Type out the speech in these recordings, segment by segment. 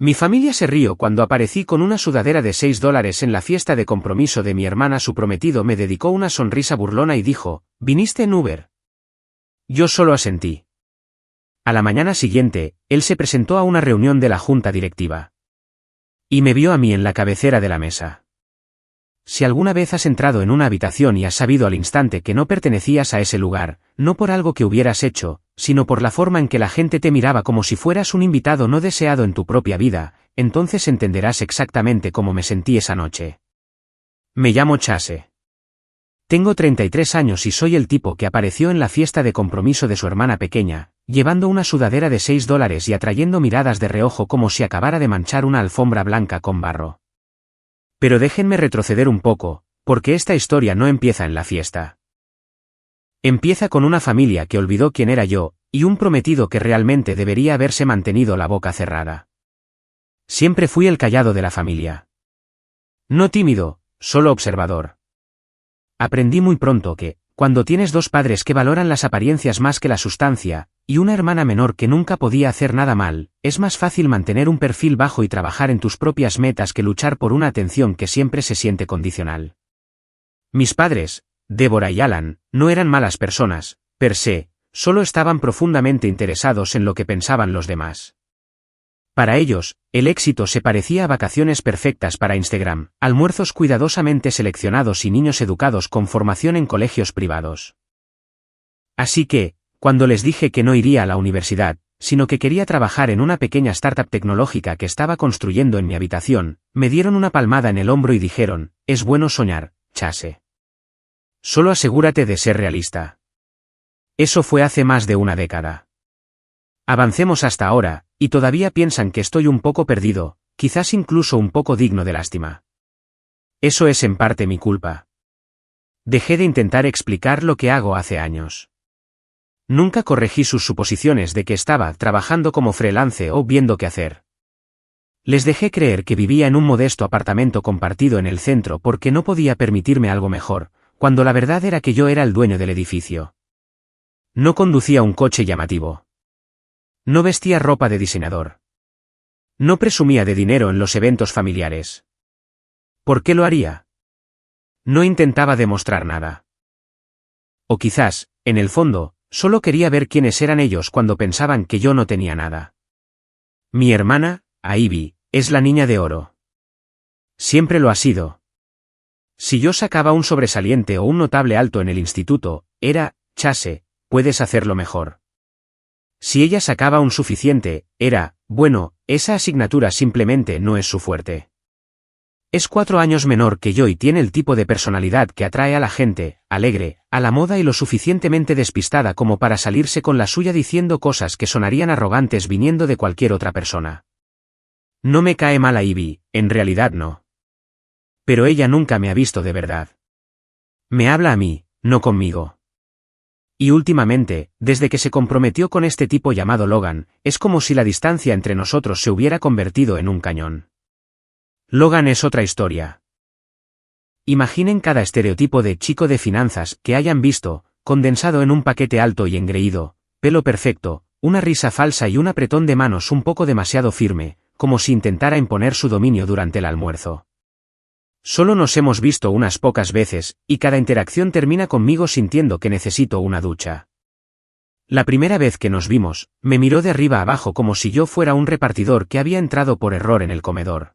Mi familia se rió cuando aparecí con una sudadera de $6 en la fiesta de compromiso de mi hermana. Su prometido me dedicó una sonrisa burlona y dijo, ¿viniste en Uber? Yo solo asentí. A la mañana siguiente, él se presentó a una reunión de la junta directiva. Y me vio a mí en la cabecera de la mesa. Si alguna vez has entrado en una habitación y has sabido al instante que no pertenecías a ese lugar, no por algo que hubieras hecho, sino por la forma en que la gente te miraba como si fueras un invitado no deseado en tu propia vida, entonces entenderás exactamente cómo me sentí esa noche. Me llamo Chase. Tengo 33 años y soy el tipo que apareció en la fiesta de compromiso de su hermana pequeña, llevando una sudadera de $6 y atrayendo miradas de reojo como si acabara de manchar una alfombra blanca con barro. Pero déjenme retroceder un poco, porque esta historia no empieza en la fiesta. Empieza con una familia que olvidó quién era yo, y un prometido que realmente debería haberse mantenido la boca cerrada. Siempre fui el callado de la familia. No tímido, solo observador. Aprendí muy pronto que, cuando tienes dos padres que valoran las apariencias más que la sustancia, y una hermana menor que nunca podía hacer nada mal, es más fácil mantener un perfil bajo y trabajar en tus propias metas que luchar por una atención que siempre se siente condicional. Mis padres, Deborah y Alan, no eran malas personas, per se, solo estaban profundamente interesados en lo que pensaban los demás. Para ellos, el éxito se parecía a vacaciones perfectas para Instagram, almuerzos cuidadosamente seleccionados y niños educados con formación en colegios privados. Así que, cuando les dije que no iría a la universidad, sino que quería trabajar en una pequeña startup tecnológica que estaba construyendo en mi habitación, me dieron una palmada en el hombro y dijeron, es bueno soñar, Chase. Solo asegúrate de ser realista. Eso fue hace más de una década. Avancemos hasta ahora, y todavía piensan que estoy un poco perdido, quizás incluso un poco digno de lástima. Eso es en parte mi culpa. Dejé de intentar explicar lo que hago hace años. Nunca corregí sus suposiciones de que estaba trabajando como freelance o viendo qué hacer. Les dejé creer que vivía en un modesto apartamento compartido en el centro porque no podía permitirme algo mejor, cuando la verdad era que yo era el dueño del edificio. No conducía un coche llamativo. No vestía ropa de diseñador. No presumía de dinero en los eventos familiares. ¿Por qué lo haría? No intentaba demostrar nada. O quizás, en el fondo, solo quería ver quiénes eran ellos cuando pensaban que yo no tenía nada. Mi hermana, Ivy, es la niña de oro. Siempre lo ha sido. Si yo sacaba un sobresaliente o un notable alto en el instituto, era, Chase, puedes hacerlo mejor. Si ella sacaba un suficiente, era, bueno, esa asignatura simplemente no es su fuerte. Es 4 años menor que yo y tiene el tipo de personalidad que atrae a la gente, alegre, a la moda y lo suficientemente despistada como para salirse con la suya diciendo cosas que sonarían arrogantes viniendo de cualquier otra persona. No me cae mal a Ivy, en realidad no. Pero ella nunca me ha visto de verdad. Me habla a mí, no conmigo. Y últimamente, desde que se comprometió con este tipo llamado Logan, es como si la distancia entre nosotros se hubiera convertido en un cañón. Logan es otra historia. Imaginen cada estereotipo de chico de finanzas que hayan visto, condensado en un paquete alto y engreído, pelo perfecto, una risa falsa y un apretón de manos un poco demasiado firme, como si intentara imponer su dominio durante el almuerzo. Solo nos hemos visto unas pocas veces, y cada interacción termina conmigo sintiendo que necesito una ducha. La primera vez que nos vimos, me miró de arriba abajo como si yo fuera un repartidor que había entrado por error en el comedor.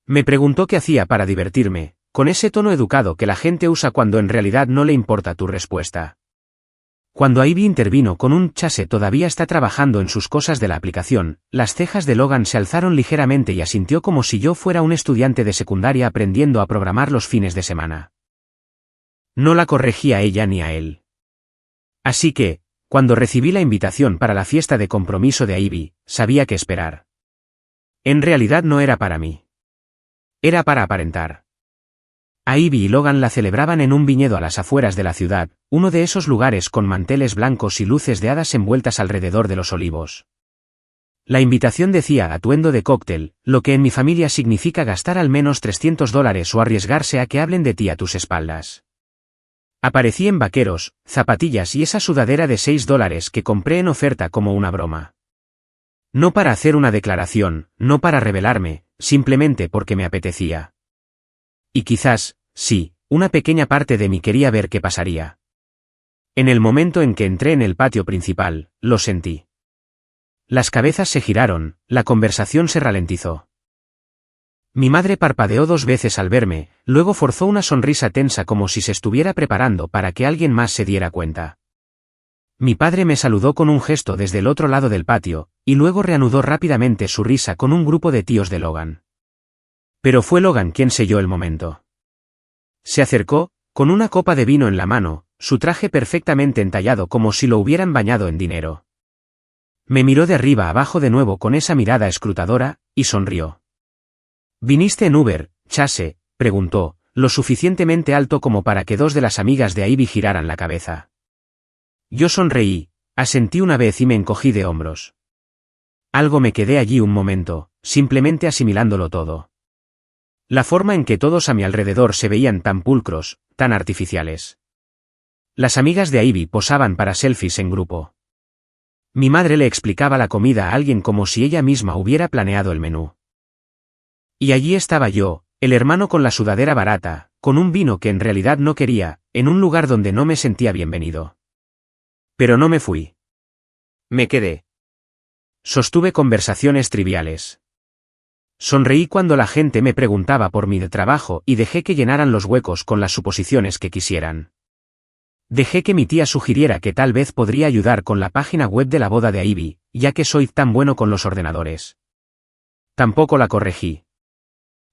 Me preguntó qué hacía para divertirme, con ese tono educado que la gente usa cuando en realidad no le importa tu respuesta. Cuando Ivy intervino con un Chase todavía está trabajando en sus cosas de la aplicación, las cejas de Logan se alzaron ligeramente y asintió como si yo fuera un estudiante de secundaria aprendiendo a programar los fines de semana. No la corregí a ella ni a él. Así que, cuando recibí la invitación para la fiesta de compromiso de Ivy, sabía qué esperar. En realidad no era para mí. Era para aparentar. Ivy y Logan la celebraban en un viñedo a las afueras de la ciudad, uno de esos lugares con manteles blancos y luces de hadas envueltas alrededor de los olivos. La invitación decía atuendo de cóctel, lo que en mi familia significa gastar al menos $300 o arriesgarse a que hablen de ti a tus espaldas. Aparecí en vaqueros, zapatillas y esa sudadera de $6 que compré en oferta como una broma. No para hacer una declaración, no para revelarme, simplemente porque me apetecía. Y quizás, sí, una pequeña parte de mí quería ver qué pasaría. En el momento en que entré en el patio principal, lo sentí. Las cabezas se giraron, la conversación se ralentizó. Mi madre parpadeó 2 veces al verme, luego forzó una sonrisa tensa como si se estuviera preparando para que alguien más se diera cuenta. Mi padre me saludó con un gesto desde el otro lado del patio, y luego reanudó rápidamente su risa con un grupo de tíos de Logan. Pero fue Logan quien selló el momento. Se acercó, con una copa de vino en la mano, su traje perfectamente entallado como si lo hubieran bañado en dinero. Me miró de arriba abajo de nuevo con esa mirada escrutadora, y sonrió. ¿Viniste en Uber, Chase?, preguntó, lo suficientemente alto como para que 2 de las amigas de Ivy giraran la cabeza. Yo sonreí, asentí una vez y me encogí de hombros. Algo me quedé allí un momento, simplemente asimilándolo todo. La forma en que todos a mi alrededor se veían tan pulcros, tan artificiales. Las amigas de Ivy posaban para selfies en grupo. Mi madre le explicaba la comida a alguien como si ella misma hubiera planeado el menú. Y allí estaba yo, el hermano con la sudadera barata, con un vino que en realidad no quería, en un lugar donde no me sentía bienvenido. Pero no me fui. Me quedé. Sostuve conversaciones triviales. Sonreí cuando la gente me preguntaba por mi trabajo y dejé que llenaran los huecos con las suposiciones que quisieran. Dejé que mi tía sugiriera que tal vez podría ayudar con la página web de la boda de Ivy, ya que soy tan bueno con los ordenadores. Tampoco la corregí.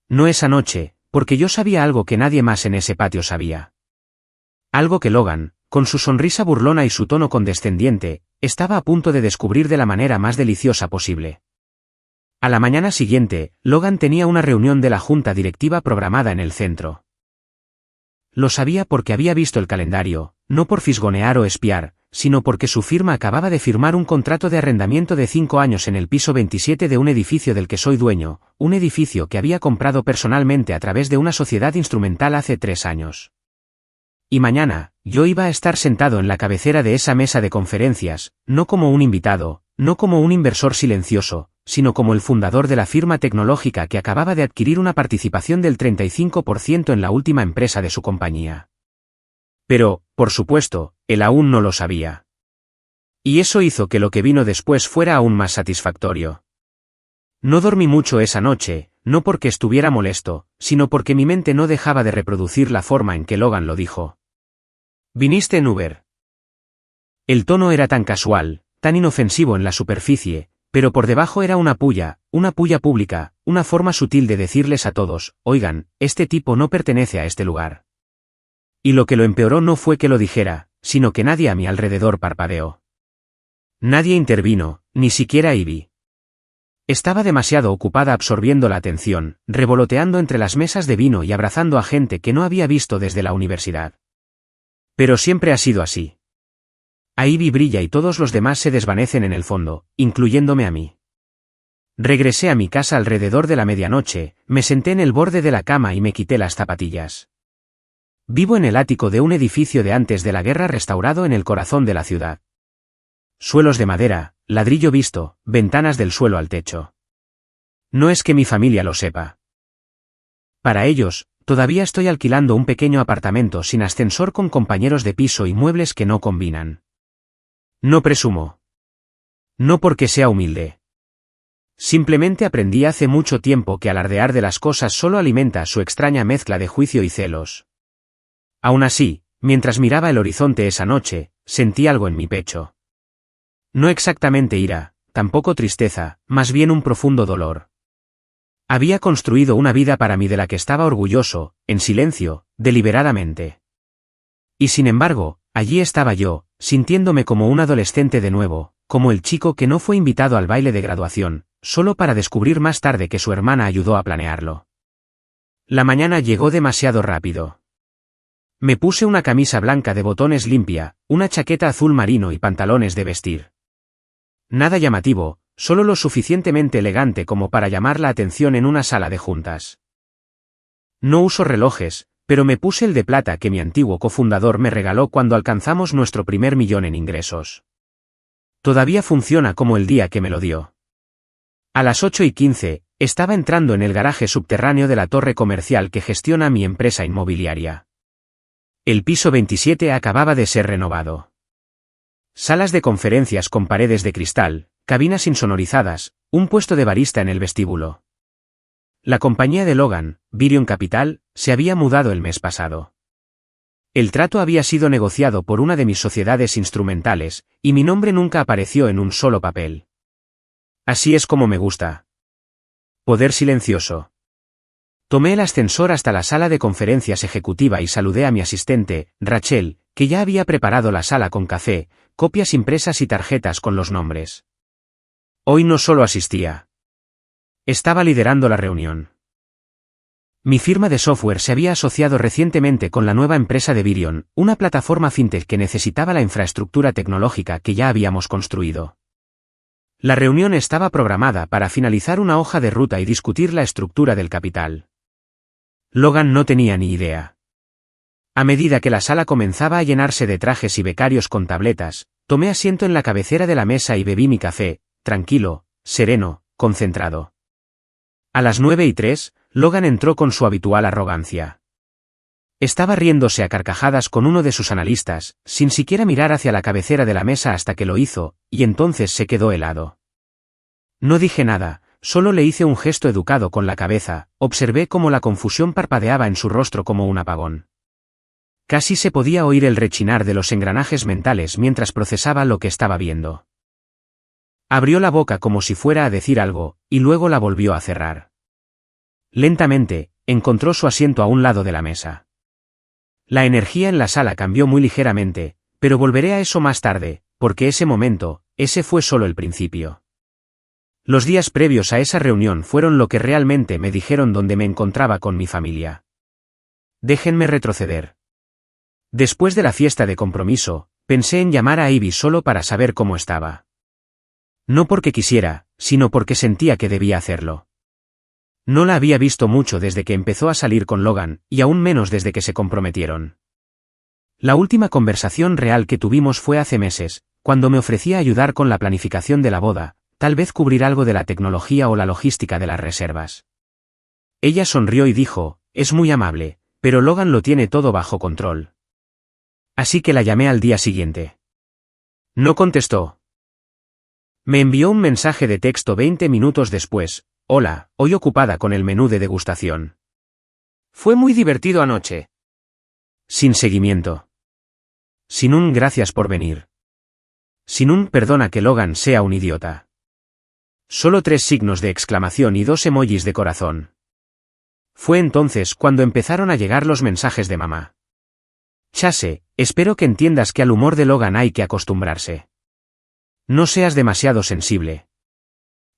No esa noche, porque yo sabía algo que nadie más en ese patio sabía. Algo que Logan, con su sonrisa burlona y su tono condescendiente, estaba a punto de descubrir de la manera más deliciosa posible. A la mañana siguiente, Logan tenía una reunión de la junta directiva programada en el centro. Lo sabía porque había visto el calendario, no por fisgonear o espiar, sino porque su firma acababa de firmar un contrato de arrendamiento de 5 años en el piso 27 de un edificio del que soy dueño, un edificio que había comprado personalmente a través de una sociedad instrumental hace 3 años. Y mañana, yo iba a estar sentado en la cabecera de esa mesa de conferencias, no como un invitado, no como un inversor silencioso, sino como el fundador de la firma tecnológica que acababa de adquirir una participación del 35% en la última empresa de su compañía. Pero, por supuesto, él aún no lo sabía. Y eso hizo que lo que vino después fuera aún más satisfactorio. No dormí mucho esa noche, no porque estuviera molesto, sino porque mi mente no dejaba de reproducir la forma en que Logan lo dijo. ¿Viniste en Uber? El tono era tan casual, tan inofensivo en la superficie, pero por debajo era una puya pública, una forma sutil de decirles a todos, oigan, este tipo no pertenece a este lugar. Y lo que lo empeoró no fue que lo dijera, sino que nadie a mi alrededor parpadeó. Nadie intervino, ni siquiera Ivy. Estaba demasiado ocupada absorbiendo la atención, revoloteando entre las mesas de vino y abrazando a gente que no había visto desde la universidad. Pero siempre ha sido así. Ivy brilla y todos los demás se desvanecen en el fondo, incluyéndome a mí. Regresé a mi casa alrededor de la medianoche, me senté en el borde de la cama y me quité las zapatillas. Vivo en el ático de un edificio de antes de la guerra restaurado en el corazón de la ciudad. Suelos de madera, ladrillo visto, ventanas del suelo al techo. No es que mi familia lo sepa. Para ellos, todavía estoy alquilando un pequeño apartamento sin ascensor con compañeros de piso y muebles que no combinan. No presumo. No porque sea humilde. Simplemente aprendí hace mucho tiempo que alardear de las cosas solo alimenta su extraña mezcla de juicio y celos. Aún así, mientras miraba el horizonte esa noche, sentí algo en mi pecho. No exactamente ira, tampoco tristeza, más bien un profundo dolor. Había construido una vida para mí de la que estaba orgulloso, en silencio, deliberadamente. Y sin embargo, allí estaba yo, sintiéndome como un adolescente de nuevo, como el chico que no fue invitado al baile de graduación, solo para descubrir más tarde que su hermana ayudó a planearlo. La mañana llegó demasiado rápido. Me puse una camisa blanca de botones limpia, una chaqueta azul marino y pantalones de vestir. Nada llamativo, solo lo suficientemente elegante como para llamar la atención en una sala de juntas. No uso relojes, pero me puse el de plata que mi antiguo cofundador me regaló cuando alcanzamos nuestro primer millón en ingresos. Todavía funciona como el día que me lo dio. A las 8:15, estaba entrando en el garaje subterráneo de la torre comercial que gestiona mi empresa inmobiliaria. El piso 27 acababa de ser renovado. Salas de conferencias con paredes de cristal, cabinas insonorizadas, un puesto de barista en el vestíbulo. La compañía de Logan, Virion Capital, se había mudado el mes pasado. El trato había sido negociado por una de mis sociedades instrumentales, y mi nombre nunca apareció en un solo papel. Así es como me gusta. Poder silencioso. Tomé el ascensor hasta la sala de conferencias ejecutiva y saludé a mi asistente, Rachel, que ya había preparado la sala con café, copias impresas y tarjetas con los nombres. Hoy no solo asistía. Estaba liderando la reunión. Mi firma de software se había asociado recientemente con la nueva empresa de Virion, una plataforma fintech que necesitaba la infraestructura tecnológica que ya habíamos construido. La reunión estaba programada para finalizar una hoja de ruta y discutir la estructura del capital. Logan no tenía ni idea. A medida que la sala comenzaba a llenarse de trajes y becarios con tabletas, tomé asiento en la cabecera de la mesa y bebí mi café, tranquilo, sereno, concentrado. A las 9:03, Logan entró con su habitual arrogancia. Estaba riéndose a carcajadas con uno de sus analistas, sin siquiera mirar hacia la cabecera de la mesa hasta que lo hizo, y entonces se quedó helado. No dije nada, solo le hice un gesto educado con la cabeza, observé cómo la confusión parpadeaba en su rostro como un apagón. Casi se podía oír el rechinar de los engranajes mentales mientras procesaba lo que estaba viendo. Abrió la boca como si fuera a decir algo, y luego la volvió a cerrar. Lentamente, encontró su asiento a un lado de la mesa. La energía en la sala cambió muy ligeramente, pero volveré a eso más tarde, porque ese fue solo el principio. Los días previos a esa reunión fueron lo que realmente me dijeron dónde me encontraba con mi familia. Déjenme retroceder. Después de la fiesta de compromiso, pensé en llamar a Ivy solo para saber cómo estaba. No porque quisiera, sino porque sentía que debía hacerlo. No la había visto mucho desde que empezó a salir con Logan, y aún menos desde que se comprometieron. La última conversación real que tuvimos fue hace meses, cuando me ofrecía ayudar con la planificación de la boda, tal vez cubrir algo de la tecnología o la logística de las reservas. Ella sonrió y dijo, es muy amable, pero Logan lo tiene todo bajo control. Así que la llamé al día siguiente. No contestó. Me envió un mensaje de texto 20 minutos después, hola, hoy ocupada con el menú de degustación. Fue muy divertido anoche. Sin seguimiento. Sin un gracias por venir. Sin un perdona que Logan sea un idiota. Solo 3 signos de exclamación y 2 emojis de corazón. Fue entonces cuando empezaron a llegar los mensajes de mamá. Chase, espero que entiendas que al humor de Logan hay que acostumbrarse. No seas demasiado sensible.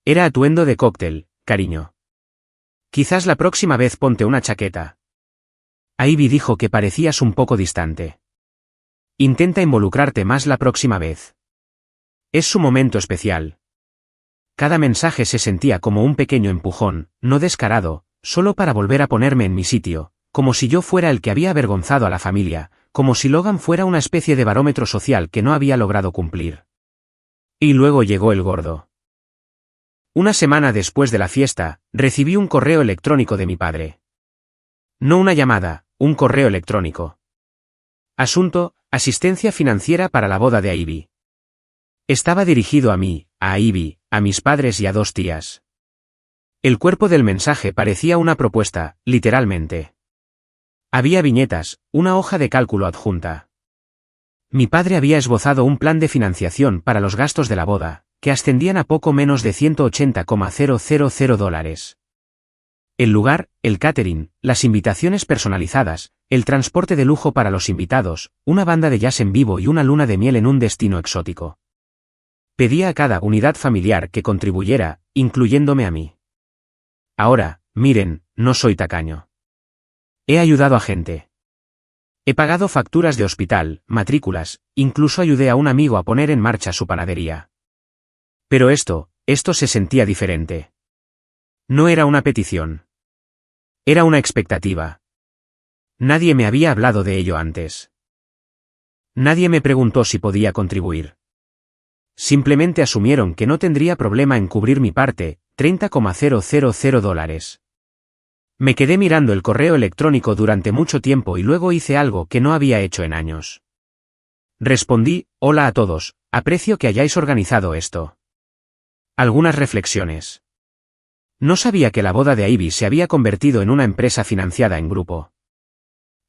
Era atuendo de cóctel, cariño. Quizás la próxima vez ponte una chaqueta. Ivy dijo que parecías un poco distante. Intenta involucrarte más la próxima vez. Es su momento especial. Cada mensaje se sentía como un pequeño empujón, no descarado, solo para volver a ponerme en mi sitio, como si yo fuera el que había avergonzado a la familia, como si Logan fuera una especie de barómetro social que no había logrado cumplir. Y luego llegó el gordo. Una semana después de la fiesta, recibí un correo electrónico de mi padre. No una llamada, un correo electrónico. Asunto, asistencia financiera para la boda de Ivy. Estaba dirigido a mí, a Ivy, a mis padres y a 2 tías. El cuerpo del mensaje parecía una propuesta, literalmente. Había viñetas, una hoja de cálculo adjunta. Mi padre había esbozado un plan de financiación para los gastos de la boda, que ascendían a poco menos de $180,000. El lugar, el catering, las invitaciones personalizadas, el transporte de lujo para los invitados, una banda de jazz en vivo y una luna de miel en un destino exótico. Pedía a cada unidad familiar que contribuyera, incluyéndome a mí. Ahora, miren, no soy tacaño. He ayudado a gente. He pagado facturas de hospital, matrículas, incluso ayudé a un amigo a poner en marcha su panadería. Pero esto se sentía diferente. No era una petición. Era una expectativa. Nadie me había hablado de ello antes. Nadie me preguntó si podía contribuir. Simplemente asumieron que no tendría problema en cubrir mi parte, $30,000. Me quedé mirando el correo electrónico durante mucho tiempo y luego hice algo que no había hecho en años. Respondí, hola a todos, aprecio que hayáis organizado esto. Algunas reflexiones. No sabía que la boda de Ivy se había convertido en una empresa financiada en grupo.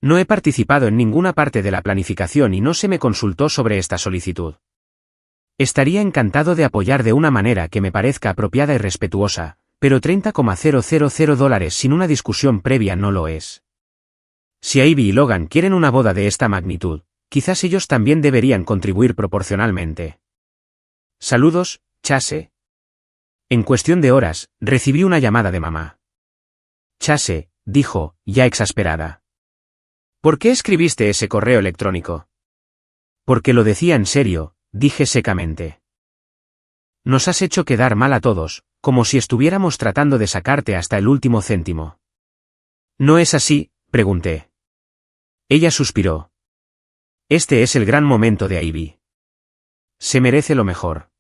No he participado en ninguna parte de la planificación y no se me consultó sobre esta solicitud. Estaría encantado de apoyar de una manera que me parezca apropiada y respetuosa, pero $30,000 sin una discusión previa no lo es. Si Ivy y Logan quieren una boda de esta magnitud, quizás ellos también deberían contribuir proporcionalmente. Saludos, Chase. En cuestión de horas, recibí una llamada de mamá. Chase, dijo, ya exasperada. ¿Por qué escribiste ese correo electrónico? Porque lo decía en serio, dije secamente. Nos has hecho quedar mal a todos, como si estuviéramos tratando de sacarte hasta el último céntimo. ¿No es así?, pregunté. Ella suspiró. Este es el gran momento de Ivy. Se merece lo mejor.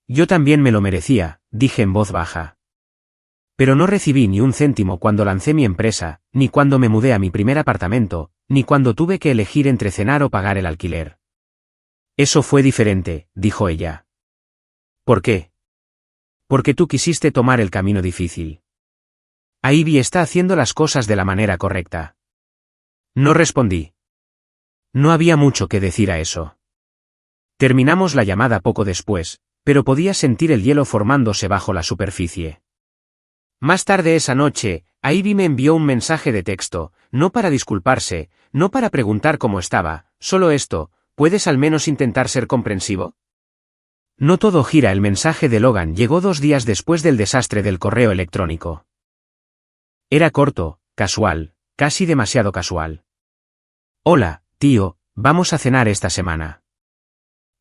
Yo también me lo merecía, dije en voz baja. Pero no recibí ni un céntimo cuando lancé mi empresa, ni cuando me mudé a mi primer apartamento, ni cuando tuve que elegir entre cenar o pagar el alquiler. Eso fue diferente, dijo ella. ¿Por qué? Porque tú quisiste tomar el camino difícil. Ivy está haciendo las cosas de la manera correcta. No respondí. No había mucho que decir a eso. Terminamos la llamada poco después, pero podía sentir el hielo formándose bajo la superficie. Más tarde esa noche, Ivy me envió un mensaje de texto, no para disculparse, no para preguntar cómo estaba, solo esto, ¿puedes al menos intentar ser comprensivo? No todo gira. El mensaje de Logan llegó 2 días después del desastre del correo electrónico. Era corto, casual, casi demasiado casual. Hola, tío, vamos a cenar esta semana.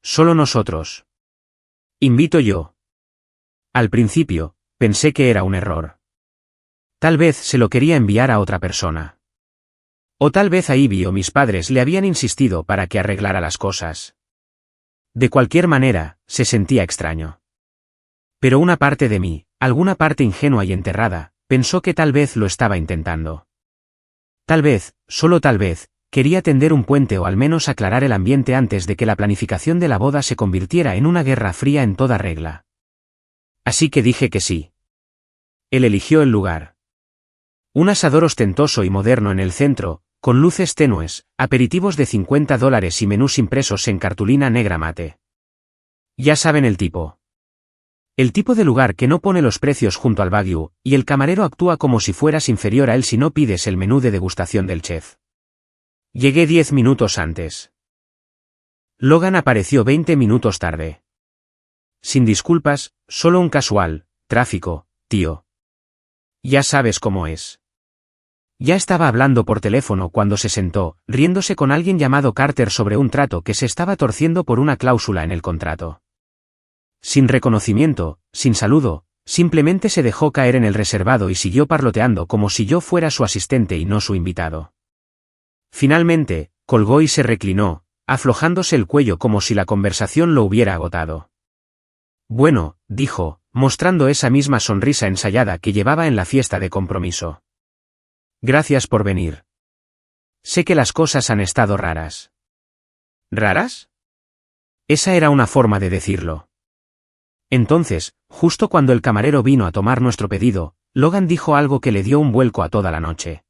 Solo nosotros. Invito yo. Al principio, pensé que era un error. Tal vez se lo quería enviar a otra persona. O tal vez a Ivy o mis padres le habían insistido para que arreglara las cosas. De cualquier manera, se sentía extraño. Pero una parte de mí, alguna parte ingenua y enterrada, pensó que tal vez lo estaba intentando. Tal vez, solo tal vez, quería tender un puente o al menos aclarar el ambiente antes de que la planificación de la boda se convirtiera en una guerra fría en toda regla. Así que dije que sí. Él eligió el lugar. Un asador ostentoso y moderno en el centro, con luces tenues, aperitivos de $50 y menús impresos en cartulina negra mate. Ya saben el tipo. El tipo de lugar que no pone los precios junto al Wagyu, y el camarero actúa como si fueras inferior a él si no pides el menú de degustación del chef. Llegué 10 minutos antes. Logan apareció 20 minutos tarde. Sin disculpas, solo un casual, tráfico, tío. Ya sabes cómo es. Ya estaba hablando por teléfono cuando se sentó, riéndose con alguien llamado Carter sobre un trato que se estaba torciendo por una cláusula en el contrato. Sin reconocimiento, sin saludo, simplemente se dejó caer en el reservado y siguió parloteando como si yo fuera su asistente y no su invitado. Finalmente, colgó y se reclinó, aflojándose el cuello como si la conversación lo hubiera agotado. Bueno, dijo, mostrando esa misma sonrisa ensayada que llevaba en la fiesta de compromiso. Gracias por venir. Sé que las cosas han estado raras. ¿Raras? Esa era una forma de decirlo. Entonces, justo cuando el camarero vino a tomar nuestro pedido, Logan dijo algo que le dio un vuelco a toda la noche.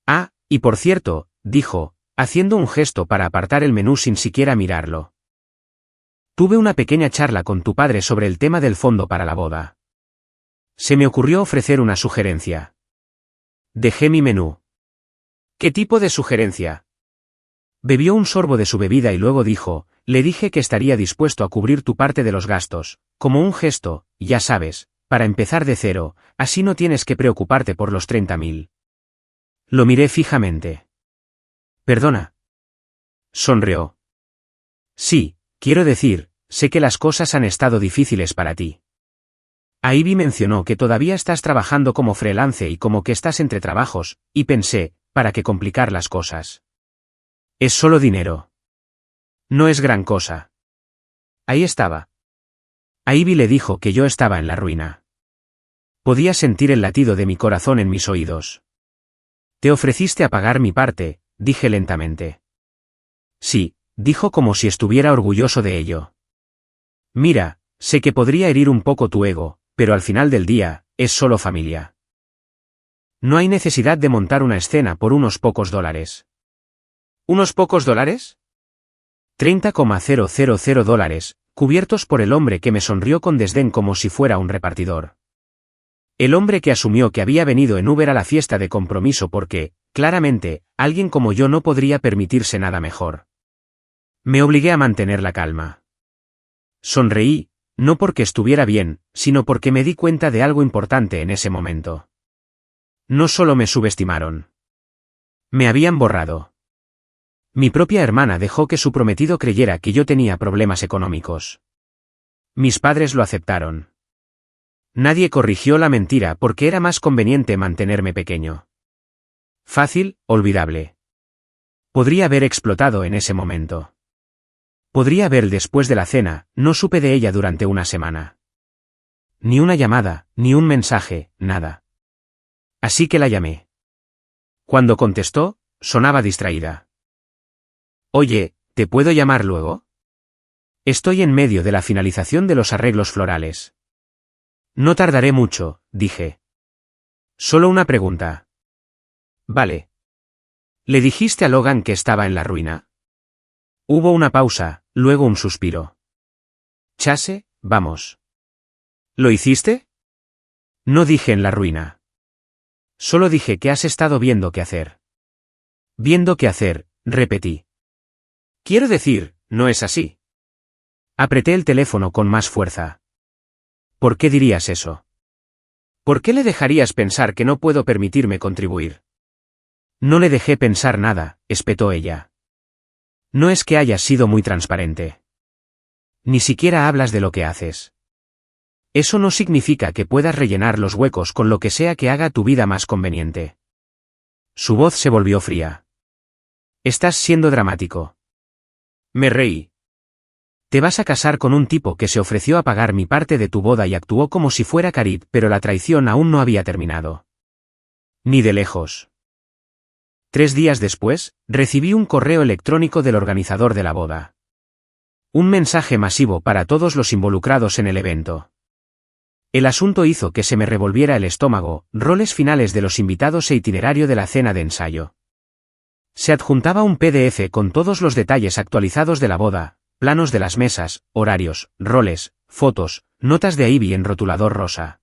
Ah, y por cierto, dijo, haciendo un gesto para apartar el menú sin siquiera mirarlo. Tuve una pequeña charla con tu padre sobre el tema del fondo para la boda. Se me ocurrió ofrecer una sugerencia. Dejé mi menú. ¿Qué tipo de sugerencia? Bebió un sorbo de su bebida y luego dijo, le dije que estaría dispuesto a cubrir tu parte de los gastos, como un gesto, ya sabes, para empezar de cero, así no tienes que preocuparte por los 30.000. Lo miré fijamente. Perdona. Sonrió. Sí, quiero decir, sé que las cosas han estado difíciles para ti. Ivy mencionó que todavía estás trabajando como freelance y como que estás entre trabajos, y pensé, ¿para qué complicar las cosas? Es solo dinero. No es gran cosa. Ahí estaba. Ivy le dijo que yo estaba en la ruina. Podía sentir el latido de mi corazón en mis oídos. Te ofreciste a pagar mi parte, dije lentamente. Sí, dijo como si estuviera orgulloso de ello. Mira, sé que podría herir un poco tu ego, pero al final del día, es solo familia. No hay necesidad de montar una escena por unos pocos dólares. ¿Unos pocos dólares? 30,000 dólares, cubiertos por el hombre que me sonrió con desdén como si fuera un repartidor. El hombre que asumió que había venido en Uber a la fiesta de compromiso porque, claramente, alguien como yo no podría permitirse nada mejor. Me obligué a mantener la calma. Sonreí, no porque estuviera bien, sino porque me di cuenta de algo importante en ese momento. No solo me subestimaron. Me habían borrado. Mi propia hermana dejó que su prometido creyera que yo tenía problemas económicos. Mis padres lo aceptaron. Nadie corrigió la mentira porque era más conveniente mantenerme pequeño. Fácil, olvidable. Podría haber explotado en ese momento. Podría haber después de la cena, no supe de ella durante una semana. Ni una llamada, ni un mensaje, nada. Así que la llamé. Cuando contestó, sonaba distraída. Oye, ¿te puedo llamar luego? Estoy en medio de la finalización de los arreglos florales. No tardaré mucho, dije. Solo una pregunta. Vale. ¿Le dijiste a Logan que estaba en la ruina? Hubo una pausa, luego un suspiro. Chase, vamos. ¿Lo hiciste? No dije en la ruina. Solo dije que has estado viendo qué hacer. Viendo qué hacer, repetí. Quiero decir, no es así. Apreté el teléfono con más fuerza. ¿Por qué dirías eso? ¿Por qué le dejarías pensar que no puedo permitirme contribuir? No le dejé pensar nada, espetó ella. No es que hayas sido muy transparente. Ni siquiera hablas de lo que haces. Eso no significa que puedas rellenar los huecos con lo que sea que haga tu vida más conveniente. Su voz se volvió fría. Estás siendo dramático. Me reí. Te vas a casar con un tipo que se ofreció a pagar mi parte de tu boda y actuó como si fuera Carib, pero la traición aún no había terminado. Ni de lejos. 3 días después, recibí un correo electrónico del organizador de la boda. Un mensaje masivo para todos los involucrados en el evento. El asunto hizo que se me revolviera el estómago, roles finales de los invitados e itinerario de la cena de ensayo. Se adjuntaba un PDF con todos los detalles actualizados de la boda, planos de las mesas, horarios, roles, fotos, notas de Ivy en rotulador rosa.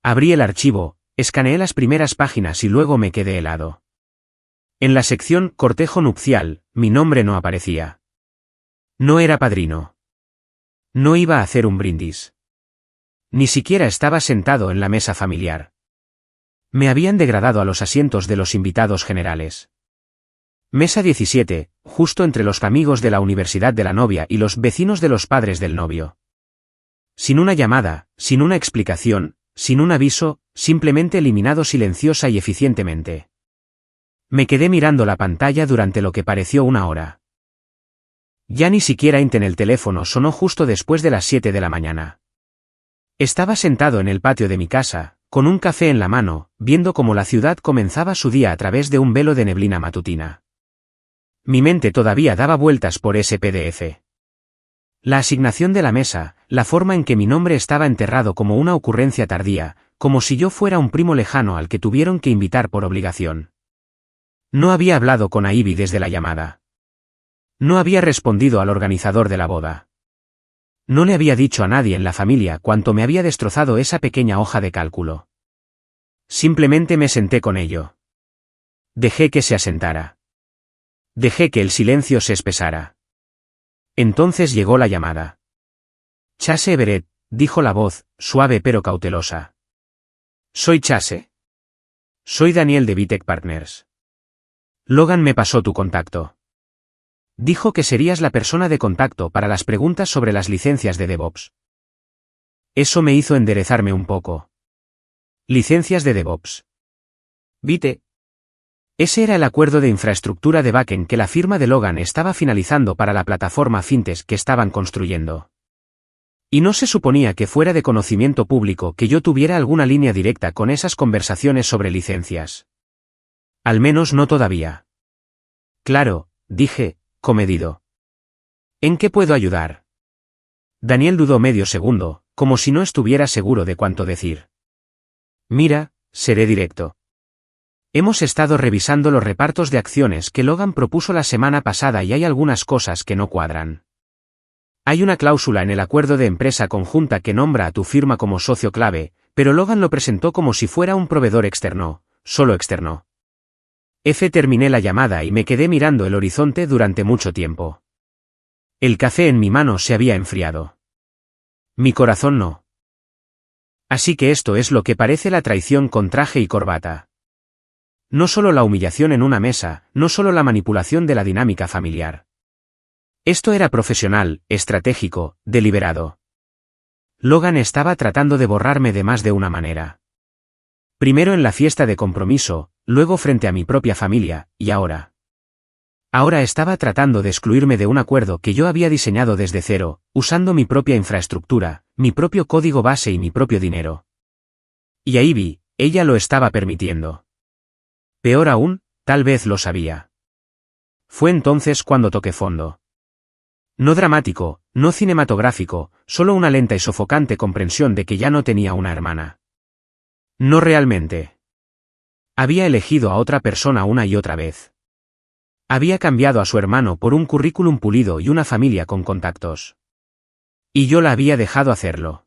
Abrí el archivo, escaneé las primeras páginas y luego me quedé helado. En la sección Cortejo nupcial, mi nombre no aparecía. No era padrino. No iba a hacer un brindis. Ni siquiera estaba sentado en la mesa familiar. Me habían degradado a los asientos de los invitados generales. Mesa 17, justo entre los amigos de la universidad de la novia y los vecinos de los padres del novio. Sin una llamada, sin una explicación, sin un aviso, simplemente eliminado silenciosa y eficientemente. Me quedé mirando la pantalla durante lo que pareció una hora. Ya ni siquiera en el teléfono sonó justo después de las 7 de la mañana. Estaba sentado en el patio de mi casa, con un café en la mano, viendo cómo la ciudad comenzaba su día a través de un velo de neblina matutina. Mi mente todavía daba vueltas por ese PDF. La asignación de la mesa, la forma en que mi nombre estaba enterrado como una ocurrencia tardía, como si yo fuera un primo lejano al que tuvieron que invitar por obligación. No había hablado con Ivy desde la llamada. No había respondido al organizador de la boda. No le había dicho a nadie en la familia cuánto me había destrozado esa pequeña hoja de cálculo. Simplemente me senté con ello. Dejé que se asentara. Dejé que el silencio se espesara. Entonces llegó la llamada. Chase Everett, dijo la voz, suave pero cautelosa. ¿Soy Chase? Soy Daniel de Vitek Partners. Logan me pasó tu contacto. Dijo que serías la persona de contacto para las preguntas sobre las licencias de DevOps. Eso me hizo enderezarme un poco. Licencias de DevOps. Vite. Ese era el acuerdo de infraestructura de backend que la firma de Logan estaba finalizando para la plataforma fintech que estaban construyendo. Y no se suponía que fuera de conocimiento público que yo tuviera alguna línea directa con esas conversaciones sobre licencias. Al menos no todavía. Claro, dije, comedido. ¿En qué puedo ayudar? Daniel dudó medio segundo, como si no estuviera seguro de cuánto decir. Mira, seré directo. Hemos estado revisando los repartos de acciones que Logan propuso la semana pasada y hay algunas cosas que no cuadran. Hay una cláusula en el acuerdo de empresa conjunta que nombra a tu firma como socio clave, pero Logan lo presentó como si fuera un proveedor externo, solo externo. Terminé la llamada y me quedé mirando el horizonte durante mucho tiempo. El café en mi mano se había enfriado. Mi corazón no. Así que esto es lo que parece la traición con traje y corbata. No solo la humillación en una mesa, no solo la manipulación de la dinámica familiar. Esto era profesional, estratégico, deliberado. Logan estaba tratando de borrarme de más de una manera. Primero en la fiesta de compromiso, luego frente a mi propia familia, y ahora. Ahora estaba tratando de excluirme de un acuerdo que yo había diseñado desde cero, usando mi propia infraestructura, mi propio código base y mi propio dinero. Y ahí vi, ella lo estaba permitiendo. Peor aún, tal vez lo sabía. Fue entonces cuando toqué fondo. No dramático, no cinematográfico, solo una lenta y sofocante comprensión de que ya no tenía una hermana. No realmente. Había elegido a otra persona una y otra vez. Había cambiado a su hermano por un currículum pulido y una familia con contactos. Y yo la había dejado hacerlo.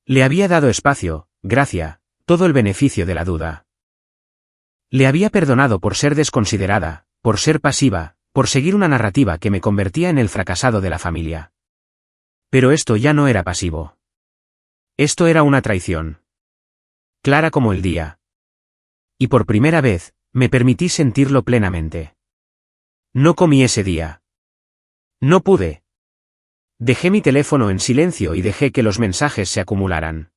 Le había dado espacio, gracia, todo el beneficio de la duda. Le había perdonado por ser desconsiderada, por ser pasiva, por seguir una narrativa que me convertía en el fracasado de la familia. Pero esto ya no era pasivo. Esto era una traición. Clara como el día. Y por primera vez, me permití sentirlo plenamente. No comí ese día. No pude. Dejé mi teléfono en silencio y dejé que los mensajes se acumularan.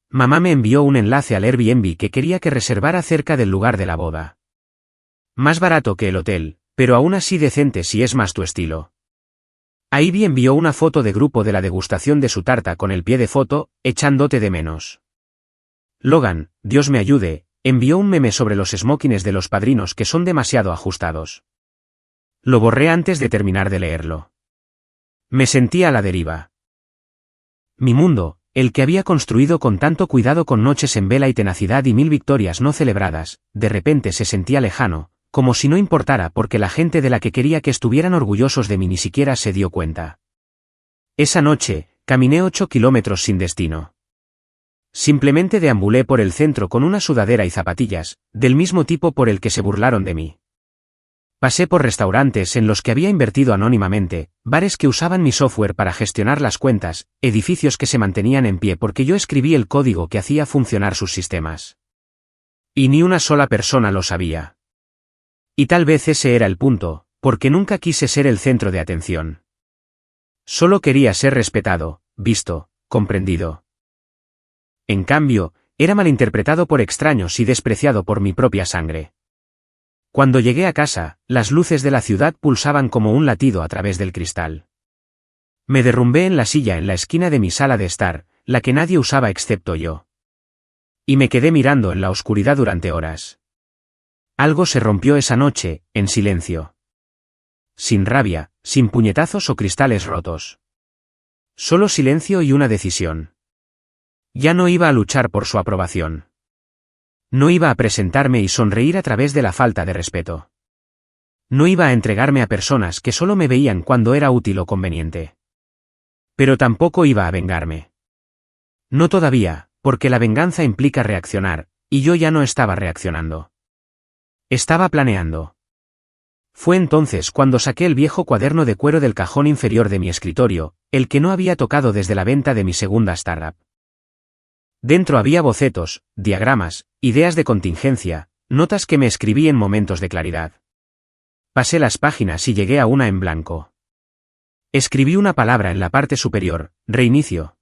Mamá me envió un enlace al Airbnb que quería que reservara cerca del lugar de la boda. Más barato que el hotel, pero aún así decente si es más tu estilo. Ivy envió una foto de grupo de la degustación de su tarta con el pie de foto, echándote de menos. Logan, Dios me ayude, envió un meme sobre los smokines de los padrinos que son demasiado ajustados. Lo borré antes de terminar de leerlo. Me sentía a la deriva. Mi mundo, el que había construido con tanto cuidado con noches en vela y tenacidad y 1000 victorias no celebradas, de repente se sentía lejano, como si no importara porque la gente de la que quería que estuvieran orgullosos de mí ni siquiera se dio cuenta. Esa noche, caminé 8 kilómetros sin destino. Simplemente deambulé por el centro con una sudadera y zapatillas, del mismo tipo por el que se burlaron de mí. Pasé por restaurantes en los que había invertido anónimamente, bares que usaban mi software para gestionar las cuentas, edificios que se mantenían en pie porque yo escribí el código que hacía funcionar sus sistemas. Y ni una sola persona lo sabía. Y tal vez ese era el punto, porque nunca quise ser el centro de atención. Solo quería ser respetado, visto, comprendido. En cambio, era malinterpretado por extraños y despreciado por mi propia sangre. Cuando llegué a casa, las luces de la ciudad pulsaban como un latido a través del cristal. Me derrumbé en la silla en la esquina de mi sala de estar, la que nadie usaba excepto yo. Y me quedé mirando en la oscuridad durante horas. Algo se rompió esa noche, en silencio. Sin rabia, sin puñetazos o cristales rotos. Solo silencio y una decisión. Ya no iba a luchar por su aprobación. No iba a presentarme y sonreír a través de la falta de respeto. No iba a entregarme a personas que solo me veían cuando era útil o conveniente. Pero tampoco iba a vengarme. No todavía, porque la venganza implica reaccionar, y yo ya no estaba reaccionando. Estaba planeando. Fue entonces cuando saqué el viejo cuaderno de cuero del cajón inferior de mi escritorio, el que no había tocado desde la venta de mi segunda startup. Dentro había bocetos, diagramas, ideas de contingencia, notas que me escribí en momentos de claridad. Pasé las páginas y llegué a una en blanco. Escribí una palabra en la parte superior, reinicio.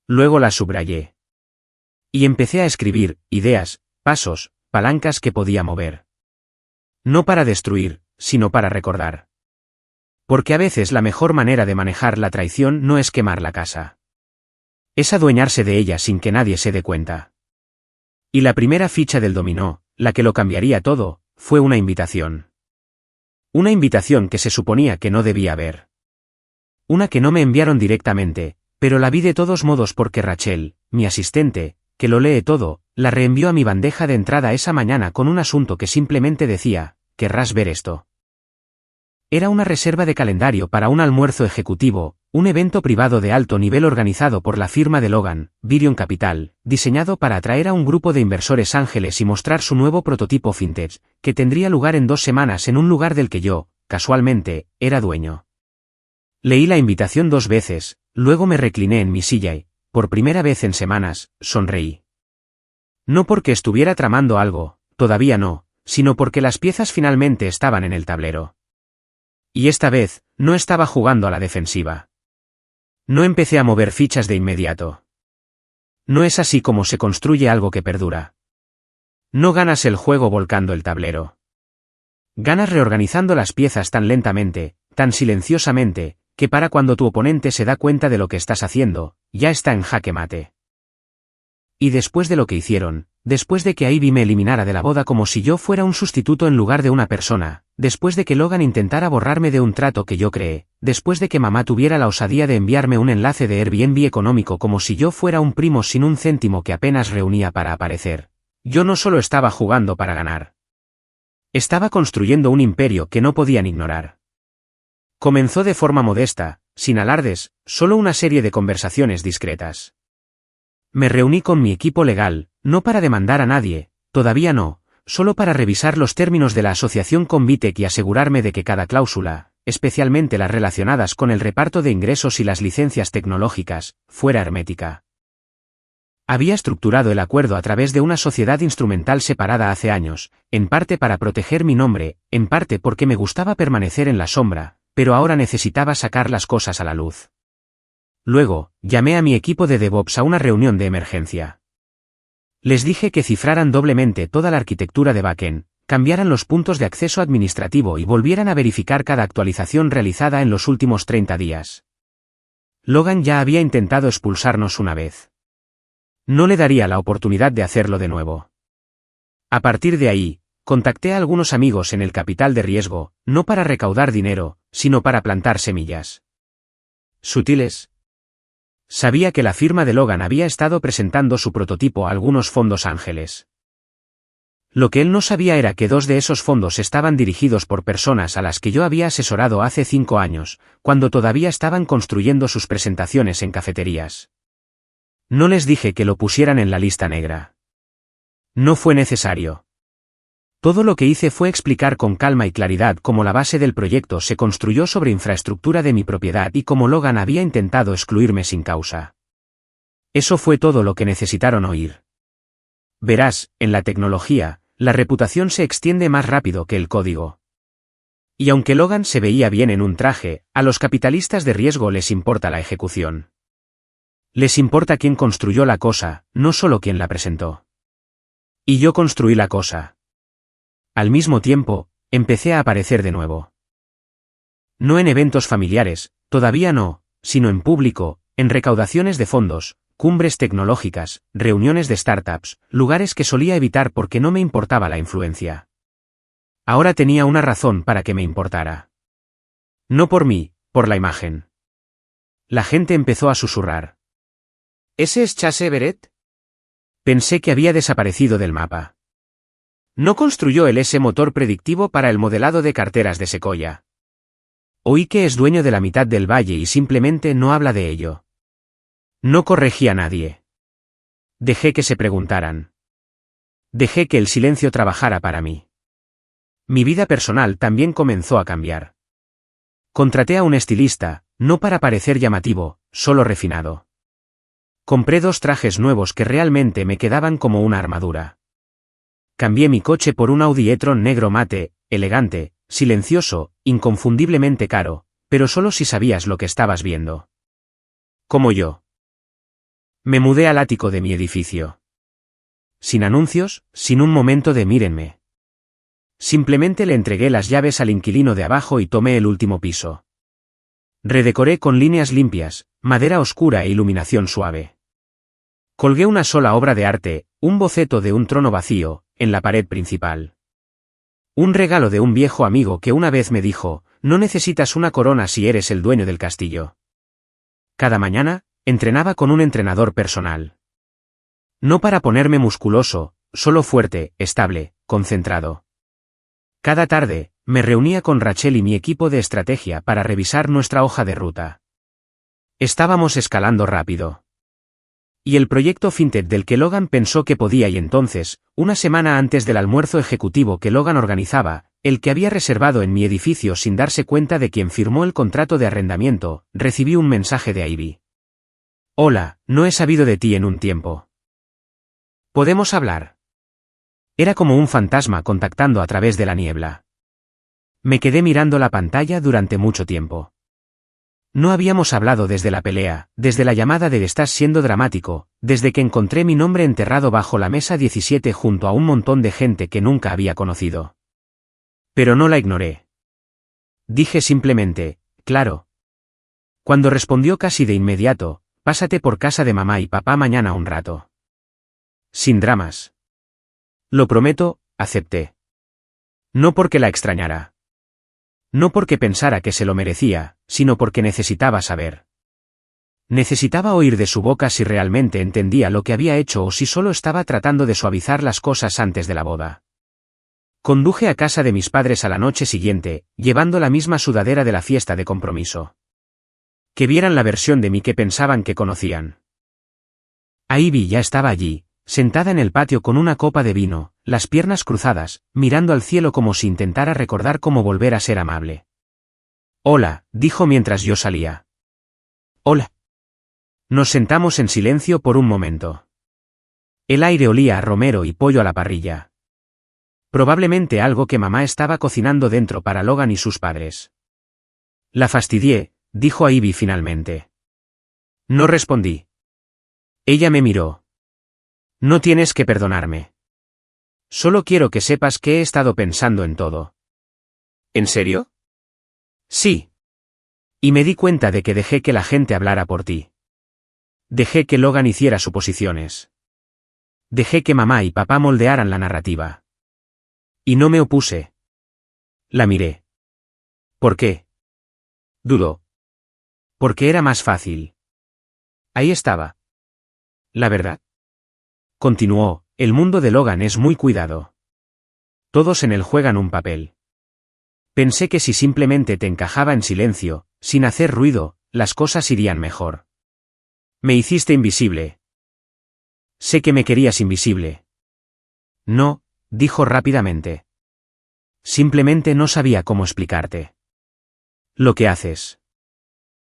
Luego la subrayé. Y empecé a escribir, ideas, pasos, palancas que podía mover. No para destruir, sino para recordar. Porque a veces la mejor manera de manejar la traición no es quemar la casa. Es adueñarse de ella sin que nadie se dé cuenta. Y la primera ficha del dominó, la que lo cambiaría todo, fue una invitación. Una invitación que se suponía que no debía haber. Una que no me enviaron directamente, pero la vi de todos modos porque Rachel, mi asistente, que lo lee todo, la reenvió a mi bandeja de entrada esa mañana con un asunto que simplemente decía, ¿querrás ver esto? Era una reserva de calendario para un almuerzo ejecutivo, un evento privado de alto nivel organizado por la firma de Logan, Virion Capital, diseñado para atraer a un grupo de inversores ángeles y mostrar su nuevo prototipo fintech, que tendría lugar en 2 semanas en un lugar del que yo, casualmente, era dueño. Leí la invitación 2 veces, luego me recliné en mi silla y, por primera vez en semanas, sonreí. No porque estuviera tramando algo, todavía no, sino porque las piezas finalmente estaban en el tablero. Y esta vez, no estaba jugando a la defensiva. No empecé a mover fichas de inmediato. No es así como se construye algo que perdura. No ganas el juego volcando el tablero. Ganas reorganizando las piezas tan lentamente, tan silenciosamente, que para cuando tu oponente se da cuenta de lo que estás haciendo, ya está en jaque mate. Y después de lo que hicieron, después de que Ivy me eliminara de la boda como si yo fuera un sustituto en lugar de una persona, después de que Logan intentara borrarme de un trato que yo creé, después de que mamá tuviera la osadía de enviarme un enlace de Airbnb económico como si yo fuera un primo sin un céntimo que apenas reunía para aparecer, yo no solo estaba jugando para ganar. Estaba construyendo un imperio que no podían ignorar. Comenzó de forma modesta, sin alardes, solo una serie de conversaciones discretas. Me reuní con mi equipo legal, no para demandar a nadie, todavía no, solo para revisar los términos de la asociación con Vitec y asegurarme de que cada cláusula, especialmente las relacionadas con el reparto de ingresos y las licencias tecnológicas, fuera hermética. Había estructurado el acuerdo a través de una sociedad instrumental separada hace años, en parte para proteger mi nombre, en parte porque me gustaba permanecer en la sombra, pero ahora necesitaba sacar las cosas a la luz. Luego, llamé a mi equipo de DevOps a una reunión de emergencia. Les dije que cifraran doblemente toda la arquitectura de backend, cambiaran los puntos de acceso administrativo y volvieran a verificar cada actualización realizada en los últimos 30 días. Logan ya había intentado expulsarnos una vez. No le daría la oportunidad de hacerlo de nuevo. A partir de ahí, contacté a algunos amigos en el capital de riesgo, no para recaudar dinero, sino para plantar semillas. Sutiles. Sabía que la firma de Logan había estado presentando su prototipo a algunos fondos ángeles. Lo que él no sabía era que 2 de esos fondos estaban dirigidos por personas a las que yo había asesorado hace 5 años, cuando todavía estaban construyendo sus presentaciones en cafeterías. No les dije que lo pusieran en la lista negra. No fue necesario. Todo lo que hice fue explicar con calma y claridad cómo la base del proyecto se construyó sobre infraestructura de mi propiedad y cómo Logan había intentado excluirme sin causa. Eso fue todo lo que necesitaron oír. Verás, en la tecnología, la reputación se extiende más rápido que el código. Y aunque Logan se veía bien en un traje, a los capitalistas de riesgo les importa la ejecución. Les importa quién construyó la cosa, no solo quién la presentó. Y yo construí la cosa. Al mismo tiempo, empecé a aparecer de nuevo. No en eventos familiares, todavía no, sino en público, en recaudaciones de fondos, cumbres tecnológicas, reuniones de startups, lugares que solía evitar porque no me importaba la influencia. Ahora tenía una razón para que me importara. No por mí, por la imagen. La gente empezó a susurrar. ¿Ese es Chase Everett? Pensé que había desaparecido del mapa. No construyó el S-motor predictivo para el modelado de carteras de Sequoia. Oí que es dueño de la mitad del valle y simplemente no habla de ello. No corregí a nadie. Dejé que se preguntaran. Dejé que el silencio trabajara para mí. Mi vida personal también comenzó a cambiar. Contraté a un estilista, no para parecer llamativo, solo refinado. Compré 2 trajes nuevos que realmente me quedaban como una armadura. Cambié mi coche por un Audi e-tron negro mate, elegante, silencioso, inconfundiblemente caro, pero solo si sabías lo que estabas viendo. Como yo. Me mudé al ático de mi edificio. Sin anuncios, sin un momento de mírenme. Simplemente le entregué las llaves al inquilino de abajo y tomé el último piso. Redecoré con líneas limpias, madera oscura e iluminación suave. Colgué una sola obra de arte, un boceto de un trono vacío, en la pared principal. Un regalo de un viejo amigo que una vez me dijo, no necesitas una corona si eres el dueño del castillo. Cada mañana, entrenaba con un entrenador personal. No para ponerme musculoso, solo fuerte, estable, concentrado. Cada tarde, me reunía con Rachel y mi equipo de estrategia para revisar nuestra hoja de ruta. Estábamos escalando rápido. Y el proyecto FinTech del que Logan pensó que podía y entonces, una semana antes del almuerzo ejecutivo que Logan organizaba, el que había reservado en mi edificio sin darse cuenta de quien firmó el contrato de arrendamiento, recibí un mensaje de Ivy. Hola, no he sabido de ti en un tiempo. ¿Podemos hablar? Era como un fantasma contactando a través de la niebla. Me quedé mirando la pantalla durante mucho tiempo. No habíamos hablado desde la pelea, desde la llamada de estás siendo dramático, desde que encontré mi nombre enterrado bajo la mesa 17 junto a un montón de gente que nunca había conocido. Pero no la ignoré. Dije simplemente, claro. Cuando respondió casi de inmediato, pásate por casa de mamá y papá mañana un rato. Sin dramas. Lo prometo, acepté. No porque la extrañara. No porque pensara que se lo merecía, sino porque necesitaba saber. Necesitaba oír de su boca si realmente entendía lo que había hecho o si solo estaba tratando de suavizar las cosas antes de la boda. Conduje a casa de mis padres a la noche siguiente, llevando la misma sudadera de la fiesta de compromiso. Que vieran la versión de mí que pensaban que conocían. Ivy ya estaba allí, sentada en el patio con una copa de vino, las piernas cruzadas, mirando al cielo como si intentara recordar cómo volver a ser amable. Hola, dijo mientras yo salía. Hola. Nos sentamos en silencio por un momento. El aire olía a romero y pollo a la parrilla. Probablemente algo que mamá estaba cocinando dentro para Logan y sus padres. La fastidié, dijo Ivy finalmente. No respondí. Ella me miró. No tienes que perdonarme. Solo quiero que sepas que he estado pensando en todo. ¿En serio? Sí. Y me di cuenta de que dejé que la gente hablara por ti. Dejé que Logan hiciera suposiciones. Dejé que mamá y papá moldearan la narrativa. Y no me opuse. La miré. ¿Por qué? Dudó. Porque era más fácil. Ahí estaba. La verdad. Continuó, el mundo de Logan es muy cuidado. Todos en él juegan un papel. Pensé que si simplemente te encajaba en silencio, sin hacer ruido, las cosas irían mejor. Me hiciste invisible. Sé que me querías invisible. No, dijo rápidamente. Simplemente no sabía cómo explicarte. Lo que haces.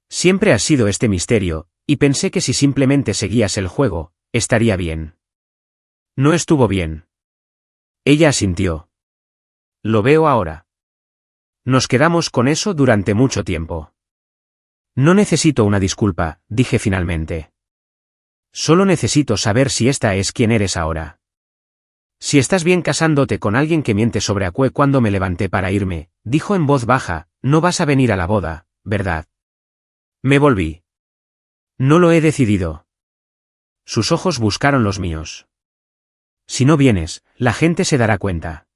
Siempre has sido este misterio, y pensé que si simplemente seguías el juego, estaría bien. No estuvo bien. Ella asintió. Lo veo ahora. Nos quedamos con eso durante mucho tiempo. No necesito una disculpa, dije finalmente. Solo necesito saber si esta es quien eres ahora. Si estás bien casándote con alguien que miente sobre Acue cuando me levanté para irme, dijo en voz baja, no vas a venir a la boda, ¿verdad? Me volví. No lo he decidido. Sus ojos buscaron los míos. Si no vienes, la gente se dará cuenta.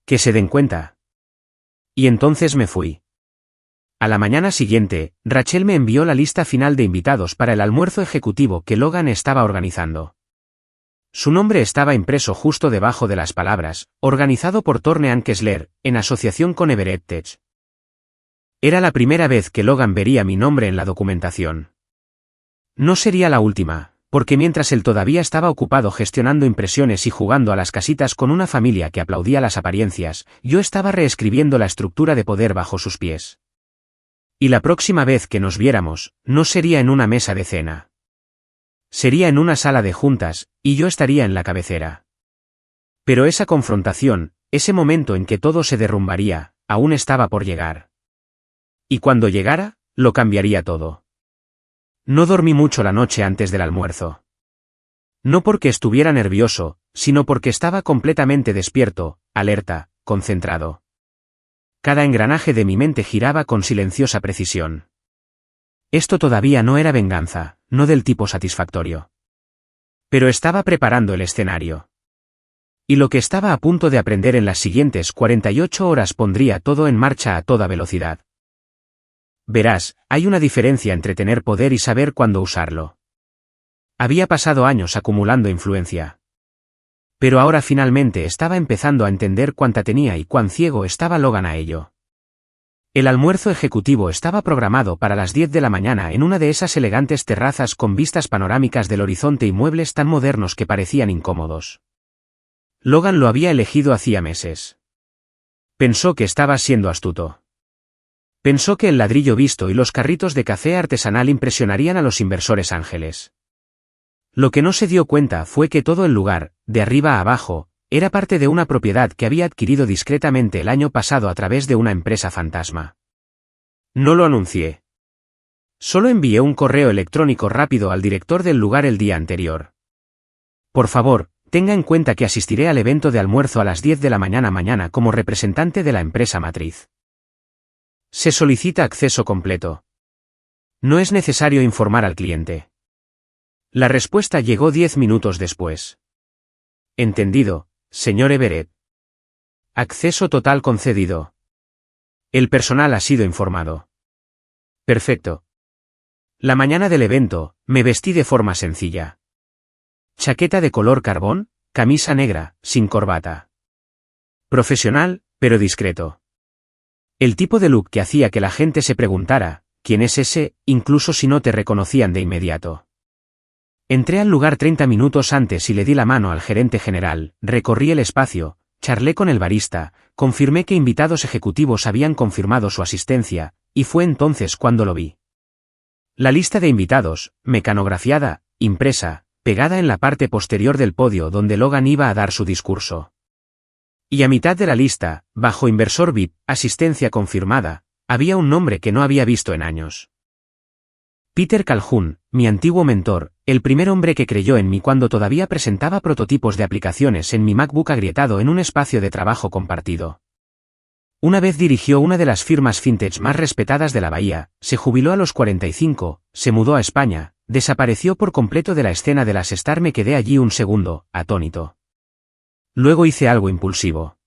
Que se den cuenta. Y entonces me fui. A la mañana siguiente, Rachel me envió la lista final de invitados para el almuerzo ejecutivo que Logan estaba organizando. Su nombre estaba impreso justo debajo de las palabras, organizado por Thorne & Kessler, en asociación con Everett Tech. Era la primera vez que Logan vería mi nombre en la documentación. No sería la última, porque mientras él todavía estaba ocupado gestionando impresiones y jugando a las casitas con una familia que aplaudía las apariencias, yo estaba reescribiendo la estructura de poder bajo sus pies. Y la próxima vez que nos viéramos, no sería en una mesa de cena. Sería en una sala de juntas, y yo estaría en la cabecera. Pero esa confrontación, ese momento en que todo se derrumbaría, aún estaba por llegar. Y cuando llegara, lo cambiaría todo. No dormí mucho la noche antes del almuerzo. No porque estuviera nervioso, sino porque estaba completamente despierto, alerta, concentrado. Cada engranaje de mi mente giraba con silenciosa precisión. Esto todavía no era venganza, no del tipo satisfactorio. Pero estaba preparando el escenario. Y lo que estaba a punto de aprender en las siguientes 48 horas pondría todo en marcha a toda velocidad. Verás, hay una diferencia entre tener poder y saber cuándo usarlo. Había pasado años acumulando influencia. Pero ahora finalmente estaba empezando a entender cuánta tenía y cuán ciego estaba Logan a ello. El almuerzo ejecutivo estaba programado para las 10 de la mañana en una de esas elegantes terrazas con vistas panorámicas del horizonte y muebles tan modernos que parecían incómodos. Logan lo había elegido hacía meses. Pensó que estaba siendo astuto. Pensó que el ladrillo visto y los carritos de café artesanal impresionarían a los inversores ángeles. Lo que no se dio cuenta fue que todo el lugar, de arriba a abajo, era parte de una propiedad que había adquirido discretamente el año pasado a través de una empresa fantasma. No lo anuncié. Solo envié un correo electrónico rápido al director del lugar el día anterior. Por favor, tenga en cuenta que asistiré al evento de almuerzo a las 10 de la mañana como representante de la empresa matriz. Se solicita acceso completo. No es necesario informar al cliente. La respuesta llegó 10 minutos después. Entendido, señor Everett. Acceso total concedido. El personal ha sido informado. Perfecto. La mañana del evento, me vestí de forma sencilla. Chaqueta de color carbón, camisa negra, sin corbata. Profesional, pero discreto. El tipo de look que hacía que la gente se preguntara, ¿quién es ese?, incluso si no te reconocían de inmediato. Entré al lugar 30 minutos antes y le di la mano al gerente general, recorrí el espacio, charlé con el barista, confirmé que invitados ejecutivos habían confirmado su asistencia, y fue entonces cuando lo vi. La lista de invitados, mecanografiada, impresa, pegada en la parte posterior del podio donde Logan iba a dar su discurso. Y a mitad de la lista, bajo inversor VIP, asistencia confirmada, había un nombre que no había visto en años. Peter Calhoun, mi antiguo mentor, el primer hombre que creyó en mí cuando todavía presentaba prototipos de aplicaciones en mi MacBook agrietado en un espacio de trabajo compartido. Una vez dirigió una de las firmas fintech más respetadas de la Bahía, se jubiló a los 45, se mudó a España, desapareció por completo de la escena de las Star. Me quedé allí un segundo, atónito. Luego hice algo impulsivo.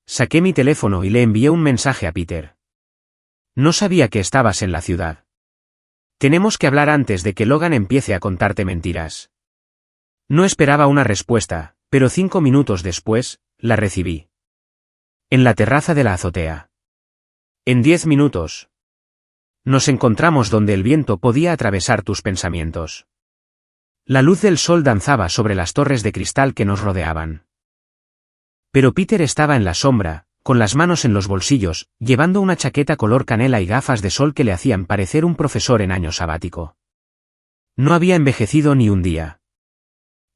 Saqué mi teléfono y le envié un mensaje a Peter. No sabía que estabas en la ciudad. Tenemos que hablar antes de que Logan empiece a contarte mentiras. No esperaba una respuesta, pero 5 minutos después, la recibí. En la terraza de la azotea. En 10 minutos. Nos encontramos donde el viento podía atravesar tus pensamientos. La luz del sol danzaba sobre las torres de cristal que nos rodeaban. Pero Peter estaba en la sombra, con las manos en los bolsillos, llevando una chaqueta color canela y gafas de sol que le hacían parecer un profesor en año sabático. No había envejecido ni un día.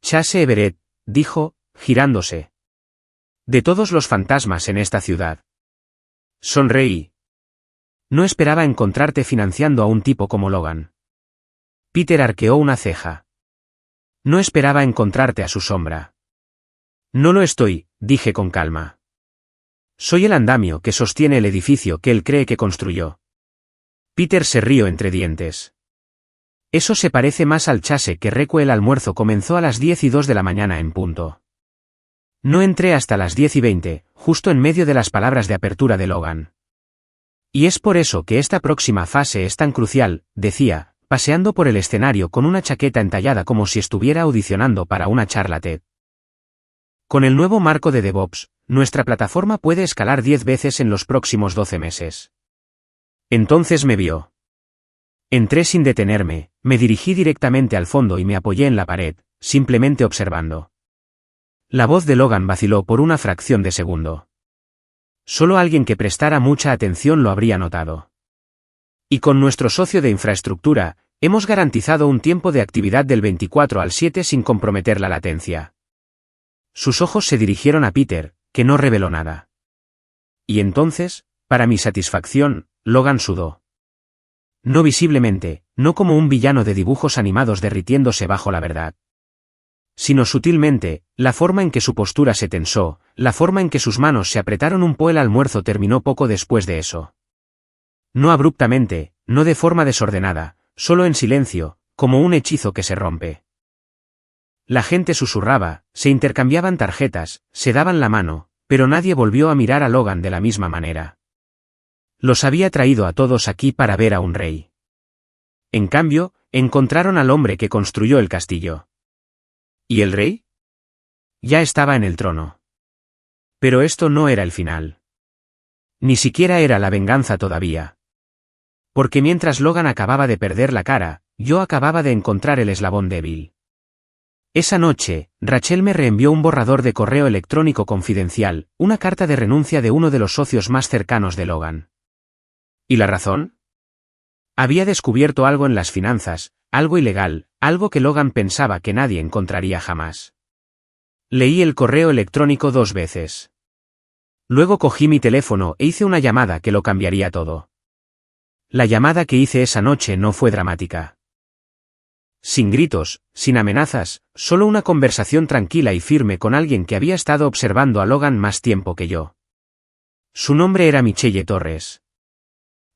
Chase Everett, dijo, girándose. De todos los fantasmas en esta ciudad. Sonreí. No esperaba encontrarte financiando a un tipo como Logan. Peter arqueó una ceja. No esperaba encontrarte a su sombra. No lo estoy, dije con calma. Soy el andamio que sostiene el edificio que él cree que construyó. Peter se rió entre dientes. Eso se parece más al Chase que Recue. El almuerzo comenzó a las 10:02 de la mañana en punto. No entré hasta las 10:20, justo en medio de las palabras de apertura de Logan. Y es por eso que esta próxima fase es tan crucial, decía, paseando por el escenario con una chaqueta entallada como si estuviera audicionando para una charla TED. Con el nuevo marco de DevOps, nuestra plataforma puede escalar 10 veces en los próximos 12 meses. Entonces me vio. Entré sin detenerme, me dirigí directamente al fondo y me apoyé en la pared, simplemente observando. La voz de Logan vaciló por una fracción de segundo. Solo alguien que prestara mucha atención lo habría notado. Y con nuestro socio de infraestructura, hemos garantizado un tiempo de actividad del 24/7 sin comprometer la latencia. Sus ojos se dirigieron a Peter, que no reveló nada. Y entonces, para mi satisfacción, Logan sudó. No visiblemente, no como un villano de dibujos animados derritiéndose bajo la verdad. Sino sutilmente, la forma en que su postura se tensó, la forma en que sus manos se apretaron un poco. El almuerzo terminó poco después de eso. No abruptamente, no de forma desordenada, solo en silencio, como un hechizo que se rompe. La gente susurraba, se intercambiaban tarjetas, se daban la mano, pero nadie volvió a mirar a Logan de la misma manera. Los había traído a todos aquí para ver a un rey. En cambio, encontraron al hombre que construyó el castillo. ¿Y el rey? Ya estaba en el trono. Pero esto no era el final. Ni siquiera era la venganza todavía. Porque mientras Logan acababa de perder la cara, yo acababa de encontrar el eslabón débil. Esa noche, Rachel me reenvió un borrador de correo electrónico confidencial, una carta de renuncia de uno de los socios más cercanos de Logan. ¿Y la razón? Había descubierto algo en las finanzas, algo ilegal, algo que Logan pensaba que nadie encontraría jamás. Leí el correo electrónico 2 veces. Luego cogí mi teléfono e hice una llamada que lo cambiaría todo. La llamada que hice esa noche no fue dramática. Sin gritos, sin amenazas, solo una conversación tranquila y firme con alguien que había estado observando a Logan más tiempo que yo. Su nombre era Michelle Torres.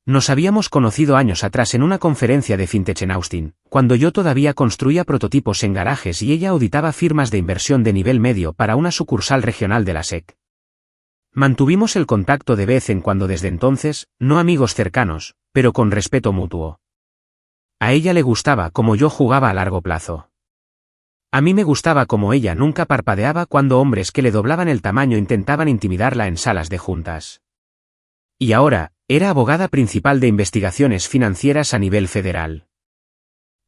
Nos habíamos conocido años atrás en una conferencia de fintech en Austin, cuando yo todavía construía prototipos en garajes y ella auditaba firmas de inversión de nivel medio para una sucursal regional de la SEC. Mantuvimos el contacto de vez en cuando desde entonces, no amigos cercanos, pero con respeto mutuo. A ella le gustaba cómo yo jugaba a largo plazo. A mí me gustaba cómo ella nunca parpadeaba cuando hombres que le doblaban el tamaño intentaban intimidarla en salas de juntas. Y ahora, era abogada principal de investigaciones financieras a nivel federal.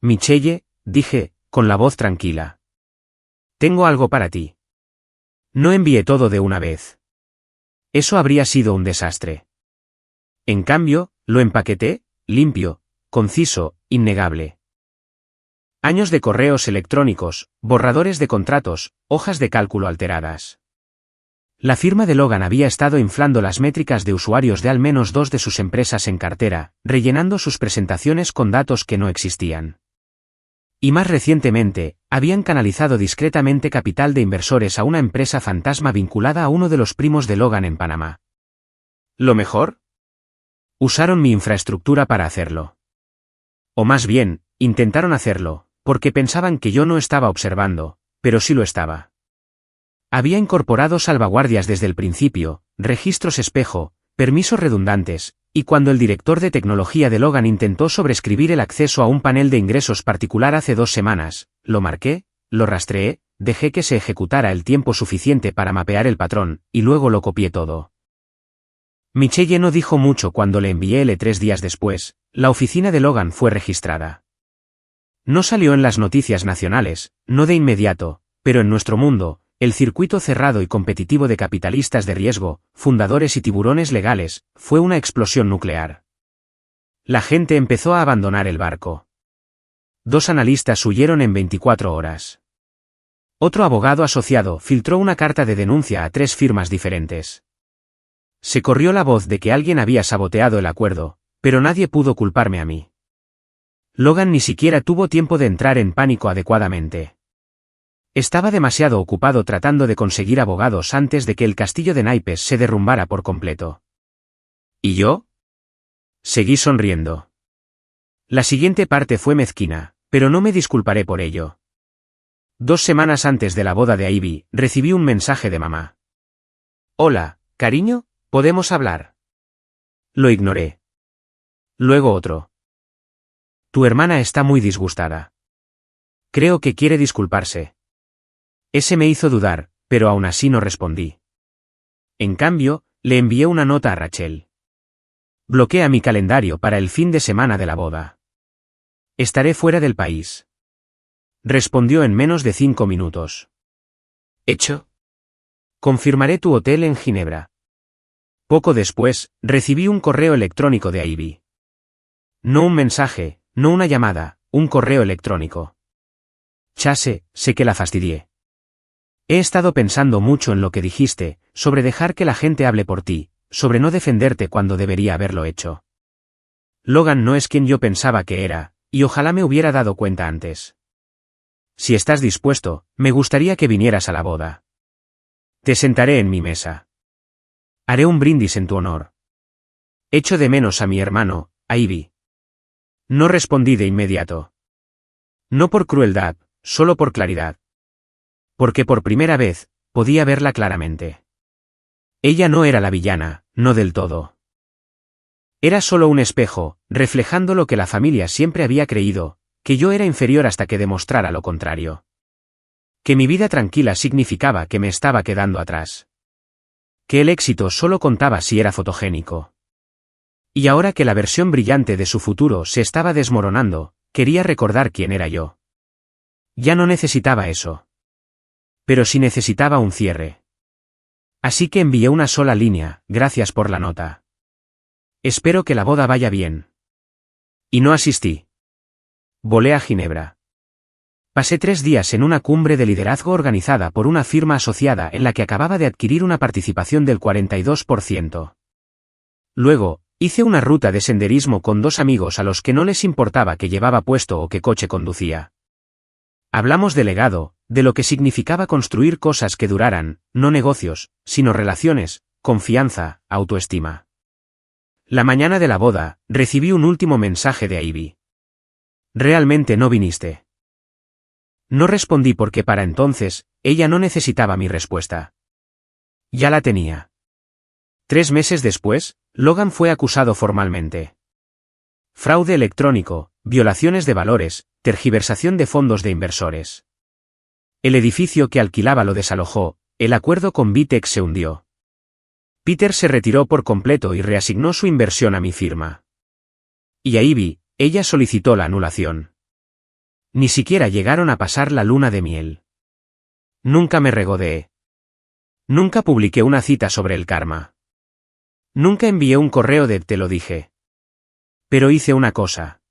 Michelle, dije, con la voz tranquila. Tengo algo para ti. No envié todo de una vez. Eso habría sido un desastre. En cambio, lo empaqueté, limpio, conciso, innegable. Años de correos electrónicos, borradores de contratos, hojas de cálculo alteradas. La firma de Logan había estado inflando las métricas de usuarios de al menos 2 de sus empresas en cartera, rellenando sus presentaciones con datos que no existían. Y más recientemente, habían canalizado discretamente capital de inversores a una empresa fantasma vinculada a uno de los primos de Logan en Panamá. ¿Lo mejor? Usaron mi infraestructura para hacerlo. O más bien, intentaron hacerlo, porque pensaban que yo no estaba observando, pero sí lo estaba. Había incorporado salvaguardias desde el principio, registros espejo, permisos redundantes, y cuando el director de tecnología de Logan intentó sobreescribir el acceso a un panel de ingresos particular hace 2 semanas, lo marqué, lo rastreé, dejé que se ejecutara el tiempo suficiente para mapear el patrón, y luego lo copié todo. Michelle no dijo mucho cuando le envié el E3 días después, la oficina de Logan fue registrada. No salió en las noticias nacionales, no de inmediato, pero en nuestro mundo, el circuito cerrado y competitivo de capitalistas de riesgo, fundadores y tiburones legales, fue una explosión nuclear. La gente empezó a abandonar el barco. 2 analistas huyeron en 24 horas. Otro abogado asociado filtró una carta de denuncia a 3 firmas diferentes. Se corrió la voz de que alguien había saboteado el acuerdo, pero nadie pudo culparme a mí. Logan ni siquiera tuvo tiempo de entrar en pánico adecuadamente. Estaba demasiado ocupado tratando de conseguir abogados antes de que el castillo de naipes se derrumbara por completo. ¿Y yo? Seguí sonriendo. La siguiente parte fue mezquina, pero no me disculparé por ello. 2 semanas antes de la boda de Ivy, recibí un mensaje de mamá. Hola, cariño, ¿podemos hablar? Lo ignoré. Luego otro. Tu hermana está muy disgustada. Creo que quiere disculparse. Ese me hizo dudar, pero aún así no respondí. En cambio, le envié una nota a Rachel. Bloquea mi calendario para el fin de semana de la boda. Estaré fuera del país. Respondió en menos de 5 minutos. ¿Hecho? Confirmaré tu hotel en Ginebra. Poco después, recibí un correo electrónico de Ivy. No un mensaje, no una llamada, un correo electrónico. Chase, sé que la fastidié. He estado pensando mucho en lo que dijiste, sobre dejar que la gente hable por ti, sobre no defenderte cuando debería haberlo hecho. Logan no es quien yo pensaba que era, y ojalá me hubiera dado cuenta antes. Si estás dispuesto, me gustaría que vinieras a la boda. Te sentaré en mi mesa. Haré un brindis en tu honor. Echo de menos a mi hermano, a Ivy. No respondí de inmediato. No por crueldad, solo por claridad. Porque por primera vez, podía verla claramente. Ella no era la villana, no del todo. Era solo un espejo, reflejando lo que la familia siempre había creído, que yo era inferior hasta que demostrara lo contrario. Que mi vida tranquila significaba que me estaba quedando atrás. Que el éxito solo contaba si era fotogénico. Y ahora que la versión brillante de su futuro se estaba desmoronando, quería recordar quién era yo. Ya no necesitaba eso. Pero sí necesitaba un cierre. Así que envié una sola línea: gracias por la nota. Espero que la boda vaya bien. Y no asistí. Volé a Ginebra. Pasé 3 días en una cumbre de liderazgo organizada por una firma asociada en la que acababa de adquirir una participación del 42%. Luego, hice una ruta de senderismo con 2 amigos a los que no les importaba qué llevaba puesto o qué coche conducía. Hablamos de legado, de lo que significaba construir cosas que duraran, no negocios, sino relaciones, confianza, autoestima. La mañana de la boda, recibí un último mensaje de Ivy. ¿Realmente no viniste? No respondí porque para entonces, ella no necesitaba mi respuesta. Ya la tenía. 3 meses después, Logan fue acusado formalmente. Fraude electrónico, violaciones de valores, tergiversación de fondos de inversores. El edificio que alquilaba lo desalojó, el acuerdo con Vitex se hundió. Peter se retiró por completo y reasignó su inversión a mi firma. Y a Ivy, ella solicitó la anulación. Ni siquiera llegaron a pasar la luna de miel. Nunca me regodeé. Nunca publiqué una cita sobre el karma. Nunca envié un correo de te lo dije. Pero hice una cosa.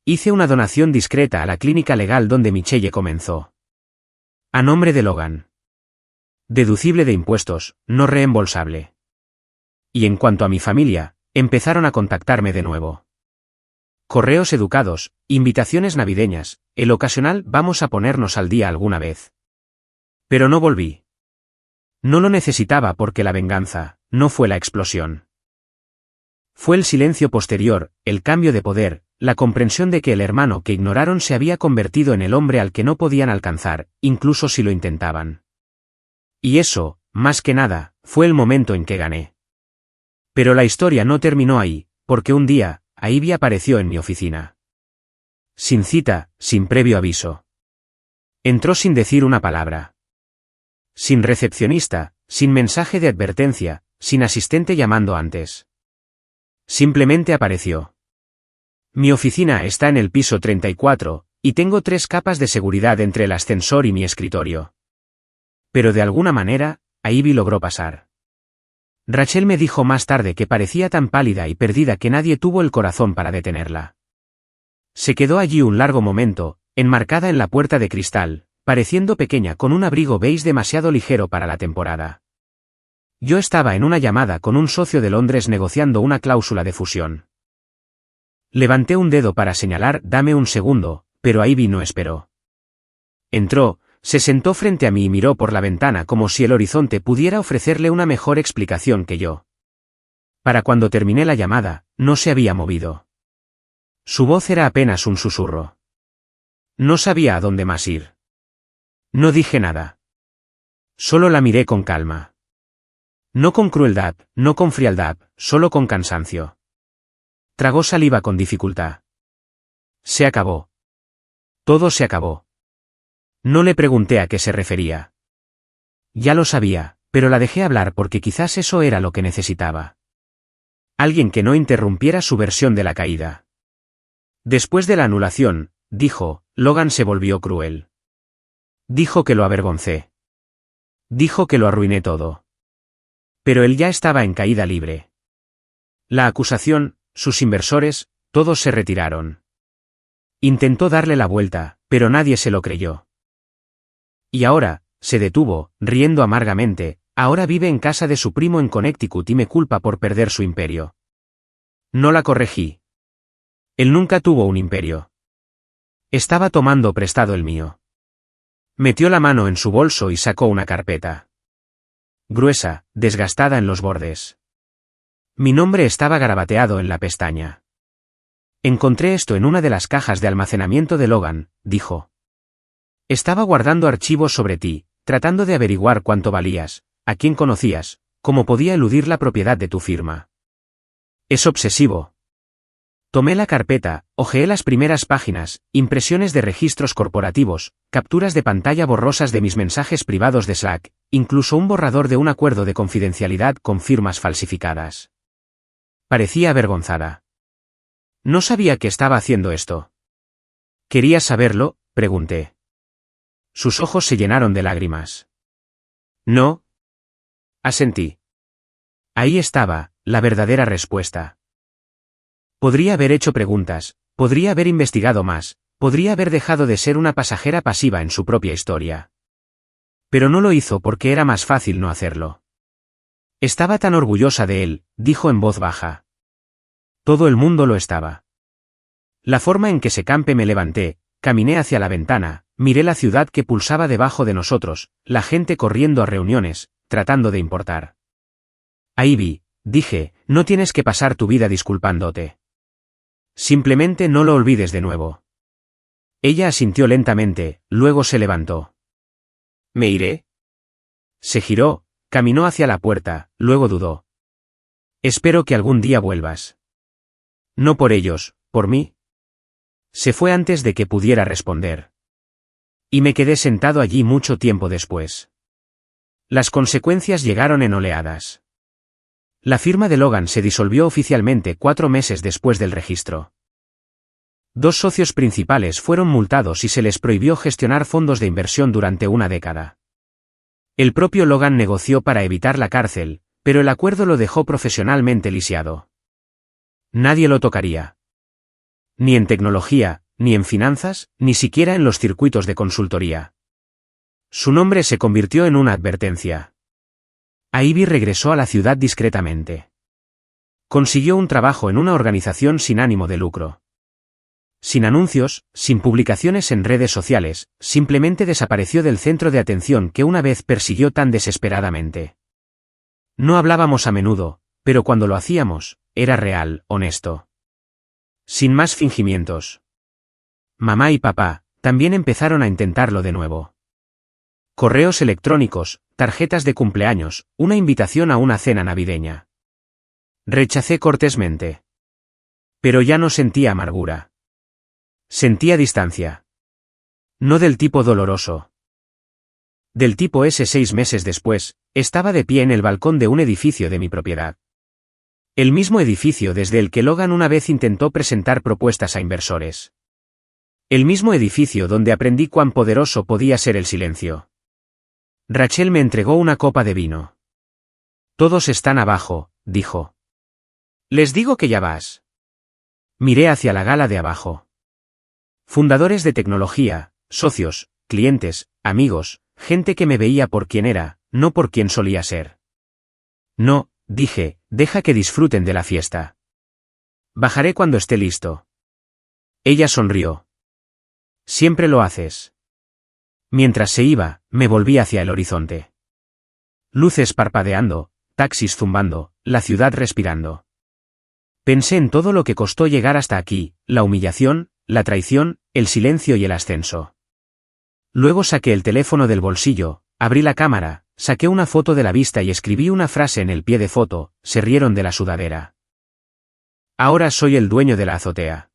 Hice una donación discreta a la clínica legal donde Michelle comenzó. A nombre de Logan. Deducible de impuestos, no reembolsable. Y en cuanto a mi familia, empezaron a contactarme de nuevo. Correos educados, invitaciones navideñas, el ocasional vamos a ponernos al día alguna vez. Pero no volví. No lo necesitaba porque la venganza, no fue la explosión. Fue el silencio posterior, el cambio de poder, la comprensión de que el hermano que ignoraron se había convertido en el hombre al que no podían alcanzar, incluso si lo intentaban. Y eso, más que nada, fue el momento en que gané. Pero la historia no terminó ahí, porque un día, Ivy apareció en mi oficina. Sin cita, sin previo aviso. Entró sin decir una palabra. Sin recepcionista, sin mensaje de advertencia, sin asistente llamando antes. Simplemente apareció. Mi oficina está en el piso 34, y tengo 3 capas de seguridad entre el ascensor y mi escritorio. Pero de alguna manera, Ivy logró pasar. Rachel me dijo más tarde que parecía tan pálida y perdida que nadie tuvo el corazón para detenerla. Se quedó allí un largo momento, enmarcada en la puerta de cristal, pareciendo pequeña con un abrigo beige demasiado ligero para la temporada. Yo estaba en una llamada con un socio de Londres negociando una cláusula de fusión. Levanté un dedo para señalar «dame un segundo», pero Ivy no esperó. Entró, se sentó frente a mí y miró por la ventana como si el horizonte pudiera ofrecerle una mejor explicación que yo. Para cuando terminé la llamada, no se había movido. Su voz era apenas un susurro. No sabía a dónde más ir. No dije nada. Solo la miré con calma. No con crueldad, no con frialdad, solo con cansancio. Tragó saliva con dificultad. Se acabó. Todo se acabó. No le pregunté a qué se refería. Ya lo sabía, pero la dejé hablar porque quizás eso era lo que necesitaba. Alguien que no interrumpiera su versión de la caída. Después de la anulación, dijo, Logan se volvió cruel. Dijo que lo avergoncé. Dijo que lo arruiné todo. Pero él ya estaba en caída libre. La acusación, sus inversores, todos se retiraron. Intentó darle la vuelta, pero nadie se lo creyó. Y ahora, se detuvo, riendo amargamente, ahora vive en casa de su primo en Connecticut y me culpa por perder su imperio. No la corregí. Él nunca tuvo un imperio. Estaba tomando prestado el mío. Metió la mano en su bolso y sacó una carpeta. Gruesa, desgastada en los bordes. Mi nombre estaba garabateado en la pestaña. Encontré esto en una de las cajas de almacenamiento de Logan, dijo. Estaba guardando archivos sobre ti, tratando de averiguar cuánto valías, a quién conocías, cómo podía eludir la propiedad de tu firma. Es obsesivo. Tomé la carpeta, hojeé las primeras páginas, impresiones de registros corporativos, capturas de pantalla borrosas de mis mensajes privados de Slack, incluso un borrador de un acuerdo de confidencialidad con firmas falsificadas. Parecía avergonzada. No sabía que estaba haciendo esto. ¿Querías saberlo?, pregunté. Sus ojos se llenaron de lágrimas. No. Asentí. Ahí estaba, la verdadera respuesta. Podría haber hecho preguntas, podría haber investigado más, podría haber dejado de ser una pasajera pasiva en su propia historia. Pero no lo hizo porque era más fácil no hacerlo. Estaba tan orgullosa de él, dijo en voz baja. Todo el mundo lo estaba. La forma en que Secampe me levanté, caminé hacia la ventana, miré la ciudad que pulsaba debajo de nosotros, la gente corriendo a reuniones, tratando de importar. Ivy, dije, no tienes que pasar tu vida disculpándote. Simplemente no lo olvides de nuevo. Ella asintió lentamente, luego se levantó. ¿Me iré? Se giró, caminó hacia la puerta, luego dudó. Espero que algún día vuelvas. No por ellos, por mí. Se fue antes de que pudiera responder. Y me quedé sentado allí mucho tiempo después. Las consecuencias llegaron en oleadas. La firma de Logan se disolvió oficialmente 4 meses después del registro. 2 socios principales fueron multados y se les prohibió gestionar fondos de inversión durante una década. El propio Logan negoció para evitar la cárcel, pero el acuerdo lo dejó profesionalmente lisiado. Nadie lo tocaría. Ni en tecnología, ni en finanzas, ni siquiera en los circuitos de consultoría. Su nombre se convirtió en una advertencia. Ivy regresó a la ciudad discretamente. Consiguió un trabajo en una organización sin ánimo de lucro. Sin anuncios, sin publicaciones en redes sociales, simplemente desapareció del centro de atención que una vez persiguió tan desesperadamente. No hablábamos a menudo, pero cuando lo hacíamos, era real, honesto. Sin más fingimientos. Mamá y papá también empezaron a intentarlo de nuevo. Correos electrónicos, tarjetas de cumpleaños, una invitación a una cena navideña. Rechacé cortésmente. Pero ya no sentía amargura. Sentía distancia. No del tipo doloroso. Del tipo ese 6 meses después, estaba de pie en el balcón de un edificio de mi propiedad. El mismo edificio desde el que Logan una vez intentó presentar propuestas a inversores. El mismo edificio donde aprendí cuán poderoso podía ser el silencio. Rachel me entregó una copa de vino. Todos están abajo, dijo. Les digo que ya vas. Miré hacia la gala de abajo. Fundadores de tecnología, socios, clientes, amigos, gente que me veía por quien era, no por quien solía ser. No, dije, deja que disfruten de la fiesta. Bajaré cuando esté listo. Ella sonrió. Siempre lo haces. Mientras se iba, me volví hacia el horizonte. Luces parpadeando, taxis zumbando, la ciudad respirando. Pensé en todo lo que costó llegar hasta aquí, la humillación, la traición, el silencio y el ascenso. Luego saqué el teléfono del bolsillo, abrí la cámara, saqué una foto de la vista y escribí una frase en el pie de foto, se rieron de la sudadera. Ahora soy el dueño de la azotea.